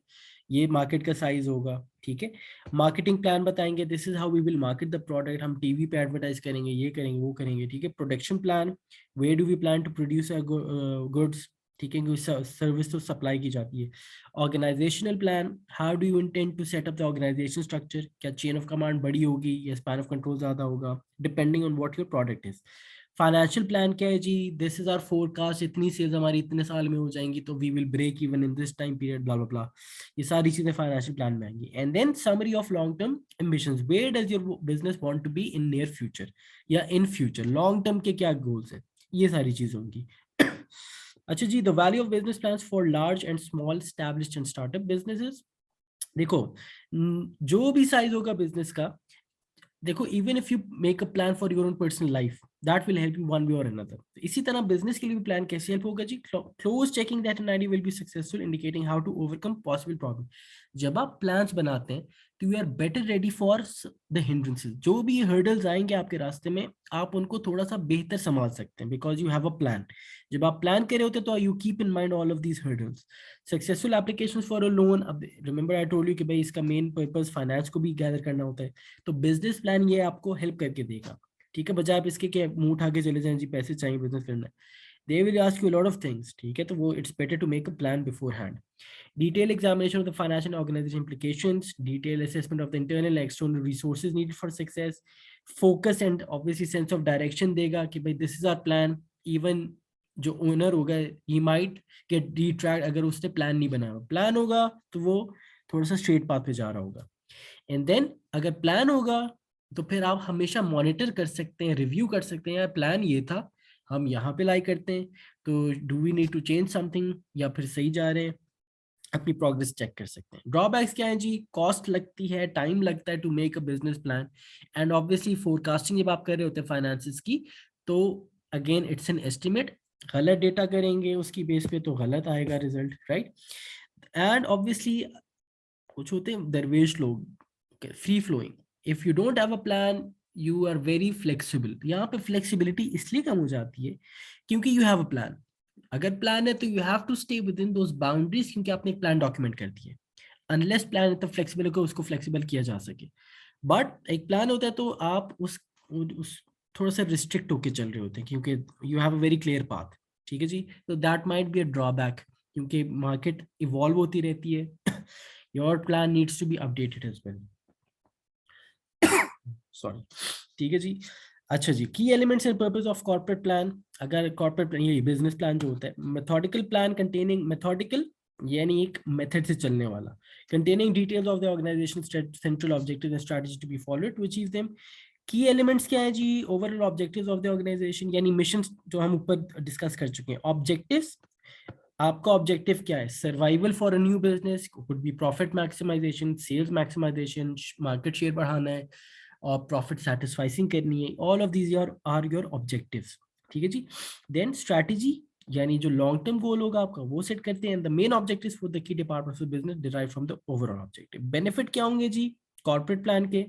ये मार्केट का साइज होगा, ठीक है। मार्केटिंग प्लान बताएंगे, this is how we will market the product, हम टीवी पे एडवर्टाइज करेंगे, ये करेंगे, वो करेंगे, ठीक है। Production plan, where do we plan to produce goods, ठीक है, क्योंकि सर्विस तो सप्लाई की जाती है। Organisational plan, how do you intend to set up the organisation structure, क्या चेन ऑफ कमांड बड़ी होगी या स्पैन ऑफ कंट्रोल ज्यादा होगा, depending on what your product is. Financial plan क्या है जी? दिस इज आवर फोरकास्ट, इतनी सेल्स हमारी इतने साल में हो जाएंगी, तो we will break even in this time period, blah blah blah. ये सारी चीजें फाइनेंशियल प्लान में आएंगी। And then summary of long term ambitions, where does your business want to be in near future या इन फ्यूचर, लॉन्ग टर्म के क्या goals हैं, ये सारी चीजें होंगी। अच्छा जी, the value of business plans for large and small established and startup businesses. देखो, जो भी साइज होगा बिजनेस का, देखो, even if you make a plan for your own personal life, that will help you one way और another. इसी तरह business के लिए भी प्लान कैसे हेल्प होगा जी? Close checking that an idea will be successful, indicating how to overcome possible problem. जब आप प्लान्स बनाते हैं तो you are better ready for the hindrances, जो भी हर्डल्स आएंगे आपके रास्ते में, आप उनको थोड़ा सा बेहतर संभाल सकते हैं, because you have a plan. जब आप प्लान कर रहे होते हैं तो you keep in mind all of these hurdles. Successful applications for a loan, अब रिमेंबर आई टोल्ड यू कि भाई इसका मेन पर्पस फाइनेंस को भी गैदर करना होता है, तो बिजनेस प्लान ये आपको हेल्प करके देगा, ठीक है। बजाय आप इसके कि मुंह उठा के चले जाएं जी पैसे चाहिए बिजनेस करना है, they will ask you lot of things, ठीक है। तो वो it's better to make a plan beforehand. Detailed examination of the financial and organization implications, detailed assessment of the internal and external resources needed for success, focus and obviously sense of direction देगा कि भाई this is our plan। even जो owner होगा he might get detract अगर उसने plan नहीं बनाया, plan होगा तो वो थोड़ा सा स्ट्रेट पाथ पे जा रहा होगा। एंड देन अगर प्लान होगा तो फिर आप हमेशा मॉनिटर कर सकते हैं, रिव्यू कर सकते हैं, यार प्लान ये था, हम यहाँ पे लाई करते हैं, तो do we need to change something या फिर सही जा रहे हैं, अपनी प्रोग्रेस चेक कर सकते हैं। ड्रॉबैक्स क्या है जी? कॉस्ट लगती है, टाइम लगता है to make a business plan, and obviously forecasting जब आप कर रहे होते हैं फाइनेंसिस की, तो अगेन इट्स एन एस्टिमेट, गलत डेटा करेंगे उसकी बेस पे तो गलत आएगा रिजल्ट, राइट। एंड ऑब्वियसली कुछ होते हैं दरवेश लोग, free flowing, if you don't have a plan you are very flexible. यहाँ पे फ्लेक्सिबिलिटी इसलिए कम हो जाती है क्योंकि यू हैव अ प्लान। अगर प्लान है तो you have to stay within those boundaries, क्योंकि आपने एक प्लान डॉक्यूमेंट कर दिया है। अनलेस प्लान है तो फ्लेक्सिबल होकर उसको फ्लेक्सिबल किया जा सके, बट एक प्लान होता है तो आप उस थोड़ा सा रिस्ट्रिक्ट होके चल रहे होते हैं, क्योंकि you have a very clear path, ठीक है जी। तो that might be a drawback, क्योंकि मार्केट इवॉल्व होती रहती है। Your plan needs to be updated as well, sorry, ठीक है जी। अच्छा जी, key elements and purpose of corporate plan. अगर कॉर्पोरेट प्लान, ये बिजनेस प्लान जो होता है, मेथोडिकल प्लान कंटेनिंग, मेथोडिकल यानी एक मेथड से चलने वाला, containing details of the organisation central objective and strategy to be followed to achieve them. Key elements क्या है जी? Overall objectives of the organisation, यानी मिशन जो हम ऊपर डिस्कस कर चुके हैं। ऑब्जेक्टिव्स, आपका ऑब्जेक्टिव क्या है? Survival for a new business, could be profit maximisation, sales maximisation, market share बढ़ाना है और प्रॉफिट सेटिस्फाइसिंग करनी है। All of these are your objectives, ठीक है जी। देन स्ट्रैटेजी, यानी जो लॉन्ग टर्म गोल होगा आपका वो सेट करते हैं। The main objectives for the key departments of business derive from the overall objective. Benefit क्या होंगे जी कॉर्पोरेट प्लान के?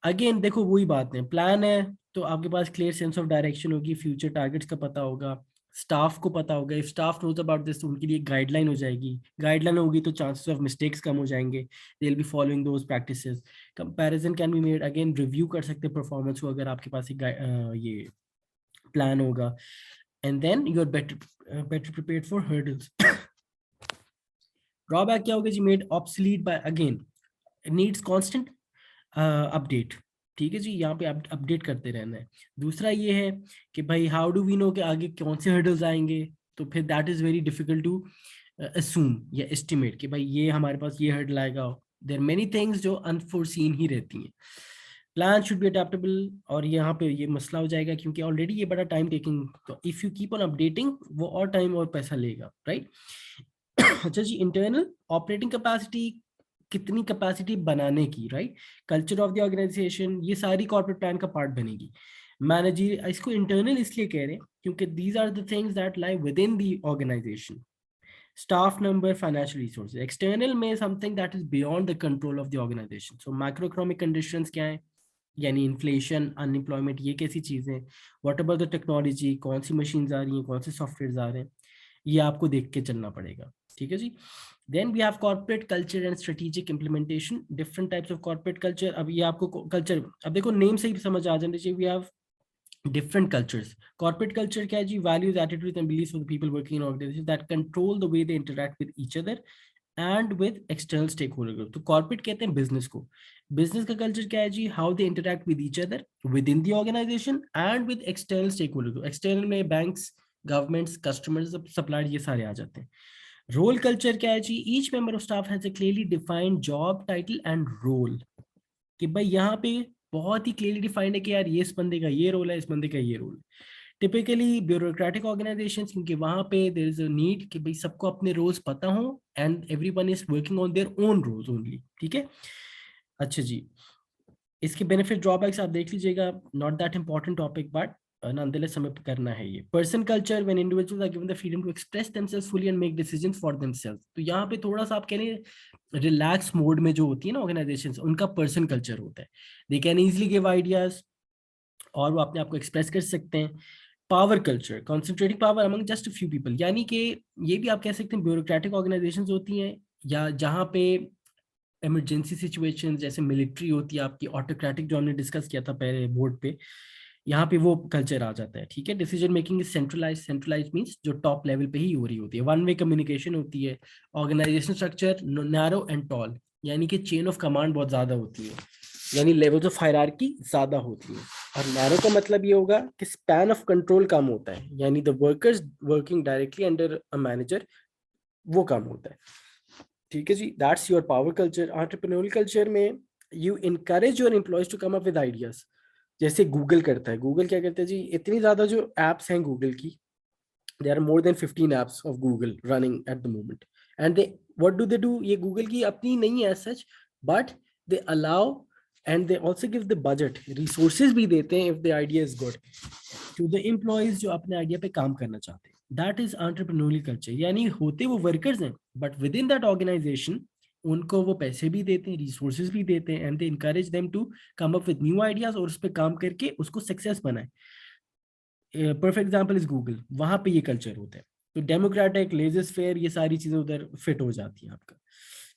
अगेन देखो वही बात है, प्लान है तो आपके पास क्लियर सेंस ऑफ डायरेक्शन होगी, फ्यूचर टारगेट्स का पता होगा, स्टाफ को पता होगा, if staff knows about this तो उनके लिए गाइडलाइन हो जाएगी, गाइडलाइन होगी तो चांसेस ऑफ मिस्टेक्स कम हो जाएंगे, दे will be following those practices. Comparison can be made, again review कर सकते हैं परफॉर्मेंस को अगर आपके पास एक ये प्लान होगा। And then you are better prepared for hurdles. Drawback क्या होगा जी? Made obsolete by, again needs constant update, ठीक है जी, यहाँ पे अपडेट करते रहना है। दूसरा ये है कि भाई हाउ डू वी नो कि आगे कौन से हर्डल्स आएंगे, तो फिर that is very difficult to assume या एस्टिमेट कि भाई ये हमारे पास ये हर्डल आएगा। देयर मेनी थिंग्स जो अनफोर्सीन ही रहती हैं। प्लान शुड बी अडेप्टेबल, और यहाँ पे ये मसला हो जाएगा क्योंकि ऑलरेडी ये बड़ा टाइम टेकिंग, तो if you keep on updating वो और टाइम और पैसा लेगा, राइट। अच्छा जी, इंटरनल ऑपरेटिंग कैपेसिटी, कितनी कैपेसिटी बनाने की, right. Culture of the organization, ये सारी कॉर्पोरेट प्लान का पार्ट बनेगी। मैनेजर, इसको इंटरनल इसलिए कह रहे हैं क्योंकि these are the things that lie within the organization. Staff number, financial resources. External में something that is beyond the control of the organisation. So macro economic conditions क्या है, यानी इन्फ्लेशन, अनएम्प्लॉयमेंट, ये कैसी चीजें। व्हाट अबाउट द टेक्नोलॉजी, कौन सी machines आ रही हैं, कौन से सॉफ्टवेयर आ रहे हैं, ये आपको देख के चलना पड़ेगा, ठीक है जी। Then we have corporate culture and strategic implementation, different types of corporate culture. अब ये आपको कल्चर, अब देखो नेम से ही समझ आ जाना चाहिए। We have different cultures. Corporate culture क्या है जी, values, attitudes and beliefs of the people working in organizations that control the way they interact with each other and with external stakeholder group. तो corporate कहते हैं business को। business का culture क्या है जी, how they interact with each other within the organization and with external stakeholder group. external में banks, governments, customers, suppliers, ये सारे आ जाते हैं। role culture क्या है जी, each member of staff has a clearly defined job title and role, कि भाई यहाँ पे बहुत ही क्लियरली डिफाइंड है कि यार ये इस बंदे का ये रोल है, इस बंदे का ये रोल है। टिपिकली ब्यूरोक्रेटिक ऑर्गेनाइजेशन, क्योंकि वहां पे देयर इज अ नीड कि भाई सबको अपने रोल्स पता हो and everyone is working on their own roles only, ठीक है। अच्छा जी, इसके बेनिफिट ड्रॉबैक्स आप देख लीजिएगा, not that important topic but nonetheless हमें करना है ये। Person culture, when individuals are given the freedom to express themselves fully and make decisions for themselves, तो यहाँ पे थोड़ा सा आप कह रहे रिलैक्स मोड में जो होती है ना ऑर्गेनाइजेशन, उनका पर्सन कल्चर होता है। They can easily give ideas और वो अपने आप को एक्सप्रेस कर सकते हैं। Power culture, concentrating power among just few people, यानी कि ये भी आप कह सकते हैं ब्यूरोक्रेटिक ऑर्गेनाइजेशन होती हैं, या जहाँ पे इमरजेंसी सिचुएशन जैसे मिलिट्री होती है आपकी, ऑटोक्रेटिक जो हमने डिस्कस किया था पहले बोर्ड पे, यहाँ पे वो कल्चर आ जाता है, ठीक है। Decision making is centralise, centralise means जो टॉप लेवल पे ही हो रही होती है। वन वे कम्युनिकेशन होती है। Organisation structure narrow and tall, यानी कि चेन ऑफ कमांड बहुत ज्यादा होती है, यानी लेवल्स ऑफ हायरार्की ज्यादा होती है। और नैरो का मतलब ये होगा कि स्पैन ऑफ कंट्रोल कम होता है, यानी the workers working directly under a manager, वो कम होता है, ठीक है जी। That's your power culture. Entrepreneurial culture में you encourage your employees to come up with ideas, जैसे गूगल करता है। गूगल क्या करता है जी, इतनी ज्यादा जो एप्स हैं गूगल की, there are more than 15 apps of Google running at the moment, and they, what do, ये गूगल की अपनी नहीं है as such, but they allow and they also give the budget, resources भी देते हैं if the idea is good to the employees जो अपने आइडिया पे काम करना चाहते हैं। that is entrepreneurial culture, यानी होते वो वर्कर्स हैं but within that organization उनको वो पैसे भी देते हैं, रिसोर्सेज भी देते हैं, and they encourage them to come up with new ideas और उस पर काम करके उसको सक्सेस बनाए। परफेक्ट एग्जांपल इज गूगल, वहां पे ये कल्चर होता है। तो डेमोक्रेटिक, लेजर फेयर, ये सारी चीजें उधर फिट हो जाती हैं आपका,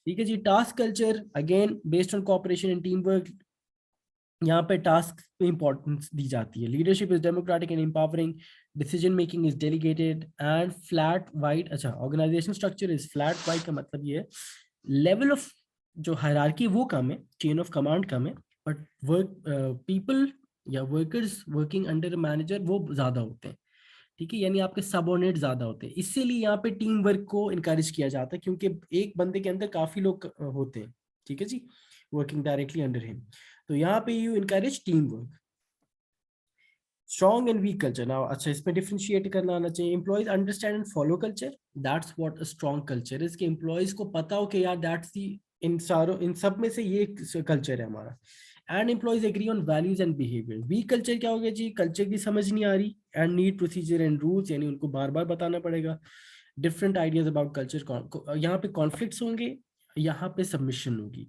ठीक है जी। Task culture again based on cooperation and team work, यहाँ पे टास्क पे इंपॉर्टेंस दी जाती है। Leadership is democratic and empowering, decision making is delegated and flat wide. अच्छा, organization structure is flat wide का मतलब ये है लेवल ऑफ जो हायरार्की वो कम है, चेन ऑफ कमांड कम है, बट वर्क पीपल या वर्कर्स वर्किंग अंडर मैनेजर वो ज्यादा होते हैं, ठीक है, यानी आपके सबऑर्डिनेट ज्यादा होते हैं। इसीलिए यहाँ पे टीम वर्क को इनकरेज किया जाता है क्योंकि एक बंदे के अंदर काफी लोग होते हैं, ठीक है जी, वर्किंग डायरेक्टली अंडर हिम। तो यहाँ पे you encourage team work. Strong and weak culture, now अच्छा इसमें डिफरेंशिएट करना आना चाहिए। Employees understand and follow culture, that's what a strong culture is, कि एम्प्लॉइज को पता हो कि यार दैट्स दी, इन सारों इन सब में से ये कल्चर है हमारा। And employees agree on values and behaviour. Weak culture क्या हो गया जी, कल्चर की समझ नहीं आ रही and need procedure and rules, यानी उनको बार बार बताना पड़ेगा। डिफरेंट आइडियाज अबाउट कल्चर, यहाँ पे कॉन्फ्लिक्ट्स होंगे, यहाँ पे सबमिशन होगी।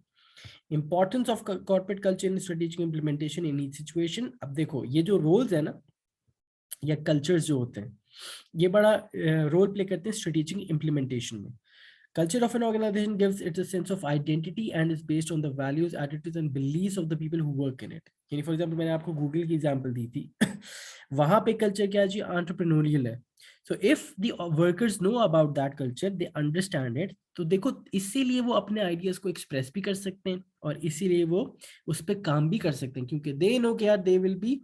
Importance of corporate culture in strategic implementation in each situation. अब देखो ये जो रोल्स है ना या कल्चर्स जो होते हैं, ये बड़ा रोल प्ले करते हैं स्ट्रेटेजिक इंप्लीमेंटेशन में। Culture of an organization gives it a sense of identity and is based on the values, attitudes and beliefs of the people who work in it. यानी for example मैंने आपको Google की example दी थी वहां पे culture क्या है जी, entrepreneurial है। So if the workers no about that culture, they understand it, तो देखो इसीलिए वो अपने आइडियाज को एक्सप्रेस भी कर सकते हैं और इसीलिए वो उस पर काम भी कर सकते हैं क्योंकि दे नो कि यार they will be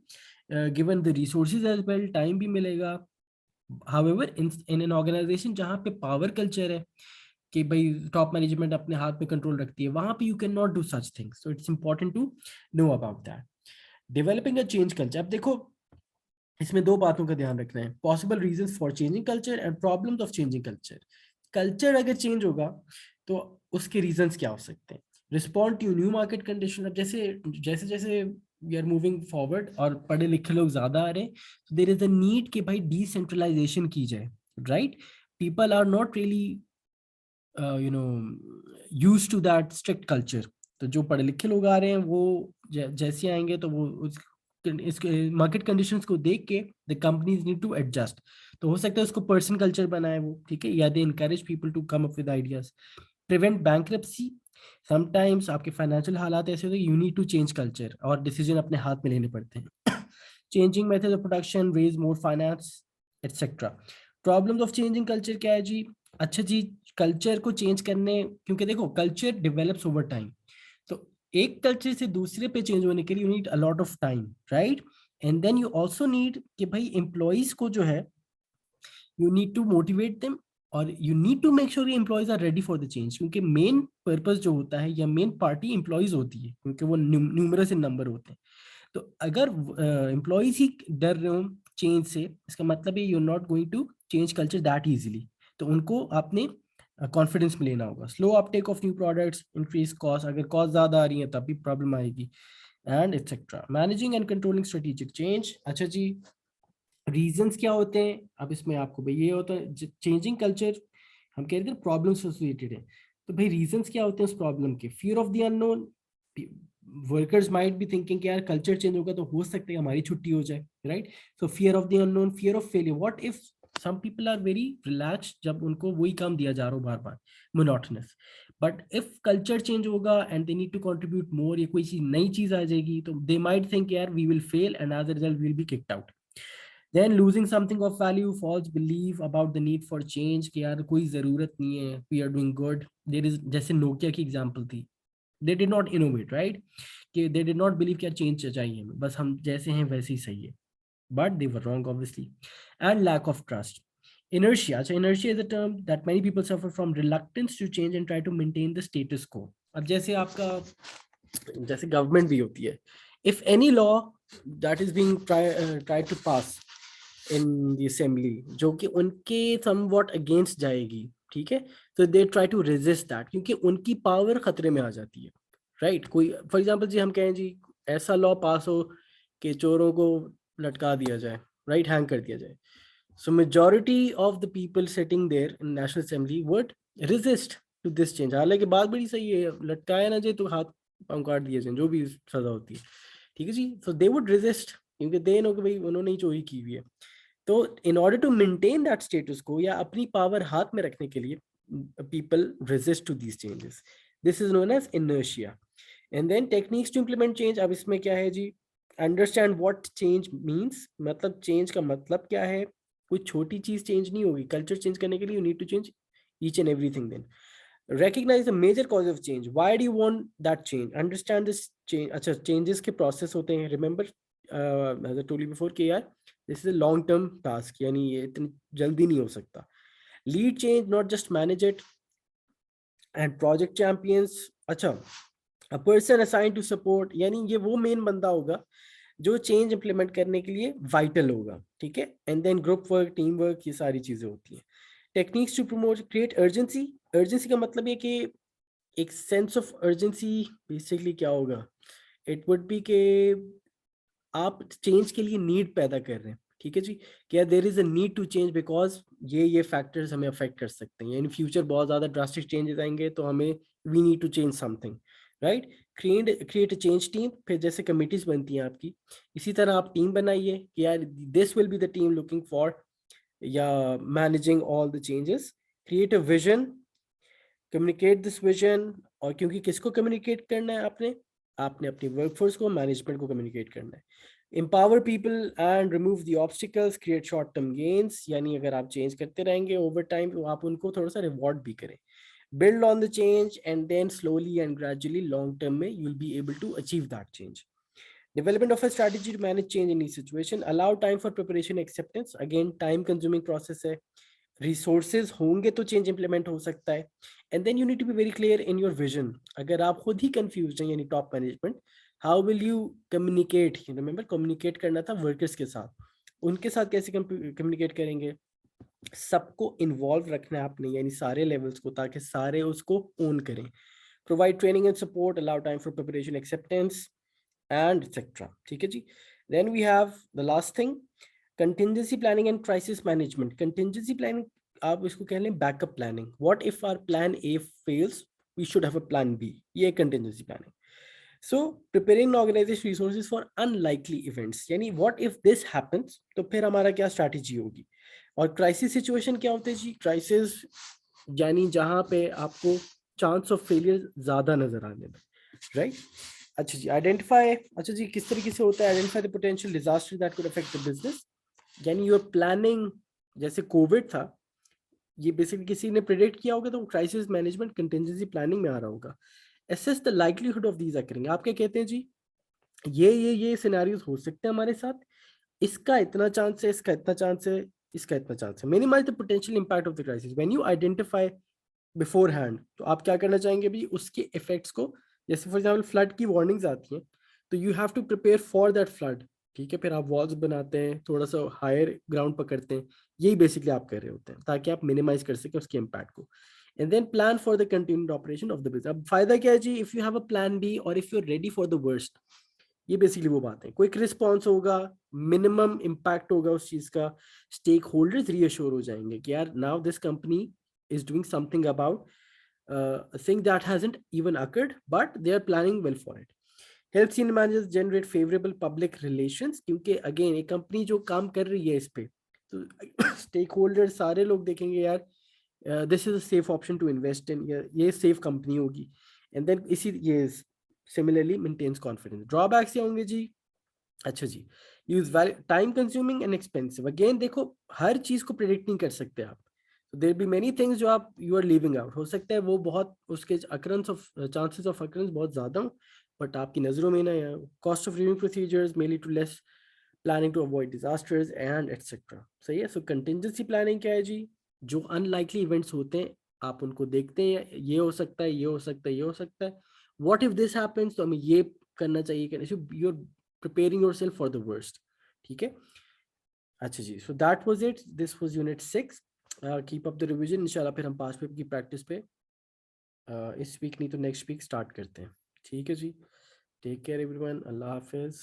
given the resources as well, time भी मिलेगा। हाउएवर इन एन ऑर्गेनाइजेशन जहाँ पे पावर कल्चर है कि भाई टॉप मैनेजमेंट अपने हाथ में कंट्रोल रखती है, वहां पे you can not do such things, so it's important to know about that. Developing a change culture, अब देखो इसमें दो बातों का ध्यान रखना है, possible reasons for changing culture and problems of changing culture. Culture अगर चेंज होगा तो उसके रीजंस क्या हो सकते हैं? Respond to new market condition, अब जैसे जैसे जैसे वी आर मूविंग फॉरवर्ड और पढ़े लिखे लोग ज्यादा आ रहे हैं, तो देयर इज अ नीड कि भाई डिसेंट्रलाइजेशन की जाए, right? People are not really you know use to that strict culture. तो जो पढ़े लिखे लोग आ रहे हैं वो जैसे आएंगे तो वो इस मार्केट कंडीशंस को देख के the companies need to adjust. तो हो सकता है उसको पर्सन कल्चर बनाए वो, ठीक है, या they encourage people to come up with ideas. Prevent bankruptcy, sometimes आपके फाइनेंशियल हालात ऐसे होते हैं, you need to change culture और डिसीजन अपने हाथ में लेने पड़ते हैं। Changing method of production, raise more finance etcetera. Problems of changing culture क्या है जी? अच्छा जी, कल्चर को चेंज करने, क्योंकि देखो कल्चर डेवलप्स ओवर टाइम, तो एक कल्चर से दूसरे पे चेंज होने के लिए you need a lot of time, right? And then you also need कि भाई एम्प्लॉइज को जो है, you need to motivate them, और you need to make sure employees are ready for the change, क्योंकि मेन पर्पस जो होता है या मेन पार्टी एम्प्लॉइज होती है, क्योंकि वो न्यूमरस इन नंबर होते हैं। तो अगर एम्प्लॉइज ही डर रहे हो चेंज से, इसका मतलब है you are not going to change culture that easily. तो उनको आपने कॉन्फिडेंस में लेना होगा। Slow uptake of new products, increase cost, अगर कॉस्ट ज्यादा आ रही है तब भी प्रॉब्लम आएगी, and etcetera. Managing and controlling strategic change, अच्छा जी, रीजंस क्या होते हैं? अब इसमें आपको भाई ये होता है चेंजिंग कल्चर, हम कह रहे थे प्रॉब्लम एसोसिएटेड है, तो भाई रीजंस क्या होते हैं उस प्रॉब्लम के? Fear of the unknown, workers might be thinking कि यार कल्चर चेंज होगा तो हो सकता है हमारी छुट्टी हो जाए, right? So fear of the unknown, fear of failure, what if some people are very relax जब उनको वही काम दिया जा रहा हो बार बार, monotonous. But if culture change होगा and they need to contribute more, या कोई चीज नई चीज आ जाएगी, तो दे माइट थिंक यार we will fail and as a result we will be kicked out. Then losing something of value, false belief about the need for change, कि यार कोई जरूरत नहीं है, we are doing good, there is, जैसे Nokia की example थी, they did not innovate, right? कि they did not believe कि यार चेंज चाहिए हमें, बस हम जैसे हैं वैसे ही सही है, but they were wrong obviously. And lack of trust, inertia, so inertia is a term that many people suffer from, reluctance to change and try to maintain the status quo। अब जैसे आपका, जैसे गवर्नमेंट भी होती है, if any law that is being tried to pass in the assembly, जो कि उनके समवॉट अगेंस्ट जाएगी, ठीक है, तो they try to resist that, क्योंकि उनकी पावर खतरे में आ जाती है, राइट? कोई फॉर एग्जांपल जी हम कहें जी ऐसा लॉ पास हो कि चोरों को लटका दिया जाए, राइट, हैंग कर दिया जाए, so majority of the people sitting there in national assembly would resist to this change. हालांकि बात बड़ी सही है, लटकाया ना जाए तो हाथ पांव काट दिए जाए, जो भी सजा होती है, ठीक है जी, सो दे वुड रेजिस्ट, क्योंकि दे नो कि भाई उन्होंने ही चोरी की हुई है। तो in order to maintain that status quo, या अपनी पावर हाथ में रखने के लिए, people resist to these changes, this is known as inertia. And then techniques to implement change, अब इसमें क्या है जी? अंडरस्टैंड व्हाट चेंज मींस, मतलब चेंज का मतलब क्या है? कोई छोटी चीज चेंज नहीं होगी, कल्चर चेंज करने के लिए you need to change each and everything. Then recognize the major cause of change, why do you want that change, understand this change। अच्छा, changes के process होते हैं, remember as I told you before कि यार this is a long term task, यानी ये इतनी जल्दी नहीं हो सकता। lead change not just manage it, and project champions, अच्छा, a person assigned to support, यानी ये वो मेन बंदा होगा जो चेंज इंप्लीमेंट करने के लिए वाइटल होगा, ठीक है। And then group work, team work, ये सारी चीजें होती हैं। Techniques to promote create urgency, urgency का मतलब है कि एक सेंस ऑफ अर्जेंसी बेसिकली क्या होगा? इट वुड बी के आप चेंज के लिए नीड पैदा कर रहे हैं, ठीक है जी, क्या there is a need to change because ये फैक्टर्स हमें अफेक्ट कर सकते हैं, इन फ्यूचर बहुत ज्यादा ड्रास्टिक चेंजेस आएंगे तो हमें we need to change something, right? Create a change team, फिर जैसे कमिटीज बनती हैं आपकी, इसी तरह आप टीम बनाइए कि यार this will be the team looking for या managing all the changes. Create a vision, communicate this vision, और क्योंकि किसको कम्युनिकेट करना है आपने? आपने अपनी वर्कफोर्स को, मैनेजमेंट को कम्युनिकेट करना है। empower people and remove the obstacles, create short term gains, यानी अगर आप चेंज करते रहेंगे ओवर टाइम तो आप उनको थोड़ा सा रिवॉर्ड भी करें। build on the change and then slowly and gradually long term में you'll be able to achieve that change। development of a strategy to manage change in each situation, allow time for preparation acceptance, again time consuming process है, resources होंगे तो change implement हो सकता है। And then you need to be very clear in your vision, अगर आप खुद ही कंफ्यूज हैं यानी top management, how will you communicate, you remember communicate करना था वर्कर्स के साथ, उनके साथ कैसे कम्युनिकेट करेंगे, सबको इन्वॉल्व रखना है आपने, यानी सारे लेवल्स को, ताकि सारे उसको ओन करें। Provide training and support, allow time for preparation, acceptance and etcetera, ठीक है जी। Then we have the last thing, contingency planning and crisis management. Contingency planning आप इसको कह लें backup planning, what if our plan A fails, we should have a plan B, ये contingency planning. So preparing organization resources for unlikely events, यानी what if this happens, तो फिर हमारा क्या स्ट्रैटेजी होगी। और क्राइसिस सिचुएशन क्या होते हैं जी, क्राइसिस यानी जहां पे आपको चांस ऑफ फेलियर ज्यादा नजर आने में, राइट। अच्छा जी, आइडेंटिफाई, अच्छा जी किस तरीके से होता है, identify the potential disaster that could affect the business, यानी योर प्लानिंग, जैसे कोविड था, ये बेसिकली किसी ने प्रेडिक्ट किया होगा तो क्राइसिस मैनेजमेंट कंटिंजेंसी प्लानिंग में आ रहा होगा। Assess the likelihood of these occurring, आप क्या कहते हैं जी, ये सिनेरियोज हो सकते हैं हमारे साथ, इसका इतना चांस है, इसका इतना चांस है, इसका इतना चांस है। Minimize the potential impact of the crisis, when you identify beforehand, तो आप क्या करना चाहेंगे भी उसके इफेक्ट्स को, जैसे फॉर एग्जाम्पल फ्लड की वार्निंग्स आती हैं, तो you have to prepare for that flood, ठीक है, फिर आप वॉल्स बनाते हैं, थोड़ा सा हायर ग्राउंड पकड़ते हैं, यही बेसिकली आप कर रहे होते हैं, ताकि आप मिनिमाइज कर सकें उसके इम्पैक्ट को। And then plan for the continued operation of the business. अब फायदा क्या है जी, if you have a plan B और if you are ready for the worst, ये बेसिकली वो बात है, क्विक रिस्पॉन्स होगा, मिनिमम इम्पैक्ट होगा उस चीज का, स्टेक होल्डर्स रीअश्योर हो जाएंगे कि यार now this company is doing something about a thing that hasn't even occurred, but they are planning well for it. Help senior managers generate favorable public relations, क्योंकि again एक company जो काम कर रही है इस पे, तो स्टेक होल्डर सारे लोग देखेंगे यार this is a safe option to invest in, ये सेफ कंपनी होगी, एंड देन इसी ये सिमिलरली मेंटेन्स कॉन्फिडेंस। ड्रॉबैक्स क्या होंगे जी, अच्छा जी, use time consuming and expensive, again देखो हर चीज को प्रिडिक्ट नहीं कर सकते आप, देयर बी मेनी थिंग्स जो आप यू आर लीविंग आउट, हो सकता है वो बहुत उसके occurrence of chances of occurrence बहुत ज्यादा हो, बट आपकी नजरों में ना, या cost of reviewing procedures may lead to less planning to avoid disasters and etcetera. सही है। सो कंटिंजेंसी प्लानिंग क्या है जी, जो अनलाइकली इवेंट्स होते हैं आप उनको देखते हैं, ये हो सकता है, ये हो सकता है, ये हो सकता है, व्हाट इफ दिस हैपेंस, तो हमें ये करना चाहिए, you are preparing yourself for the worst, ठीक है। अच्छा जी, so that was it, this was unit 6। Keep up the revision, इंशाल्लाह फिर हम पास पेपर की प्रैक्टिस पे इस वीक नहीं तो नेक्स्ट वीक स्टार्ट करते हैं, ठीक है जी। टेक केयर एवरीवन, अल्लाह हाफिज।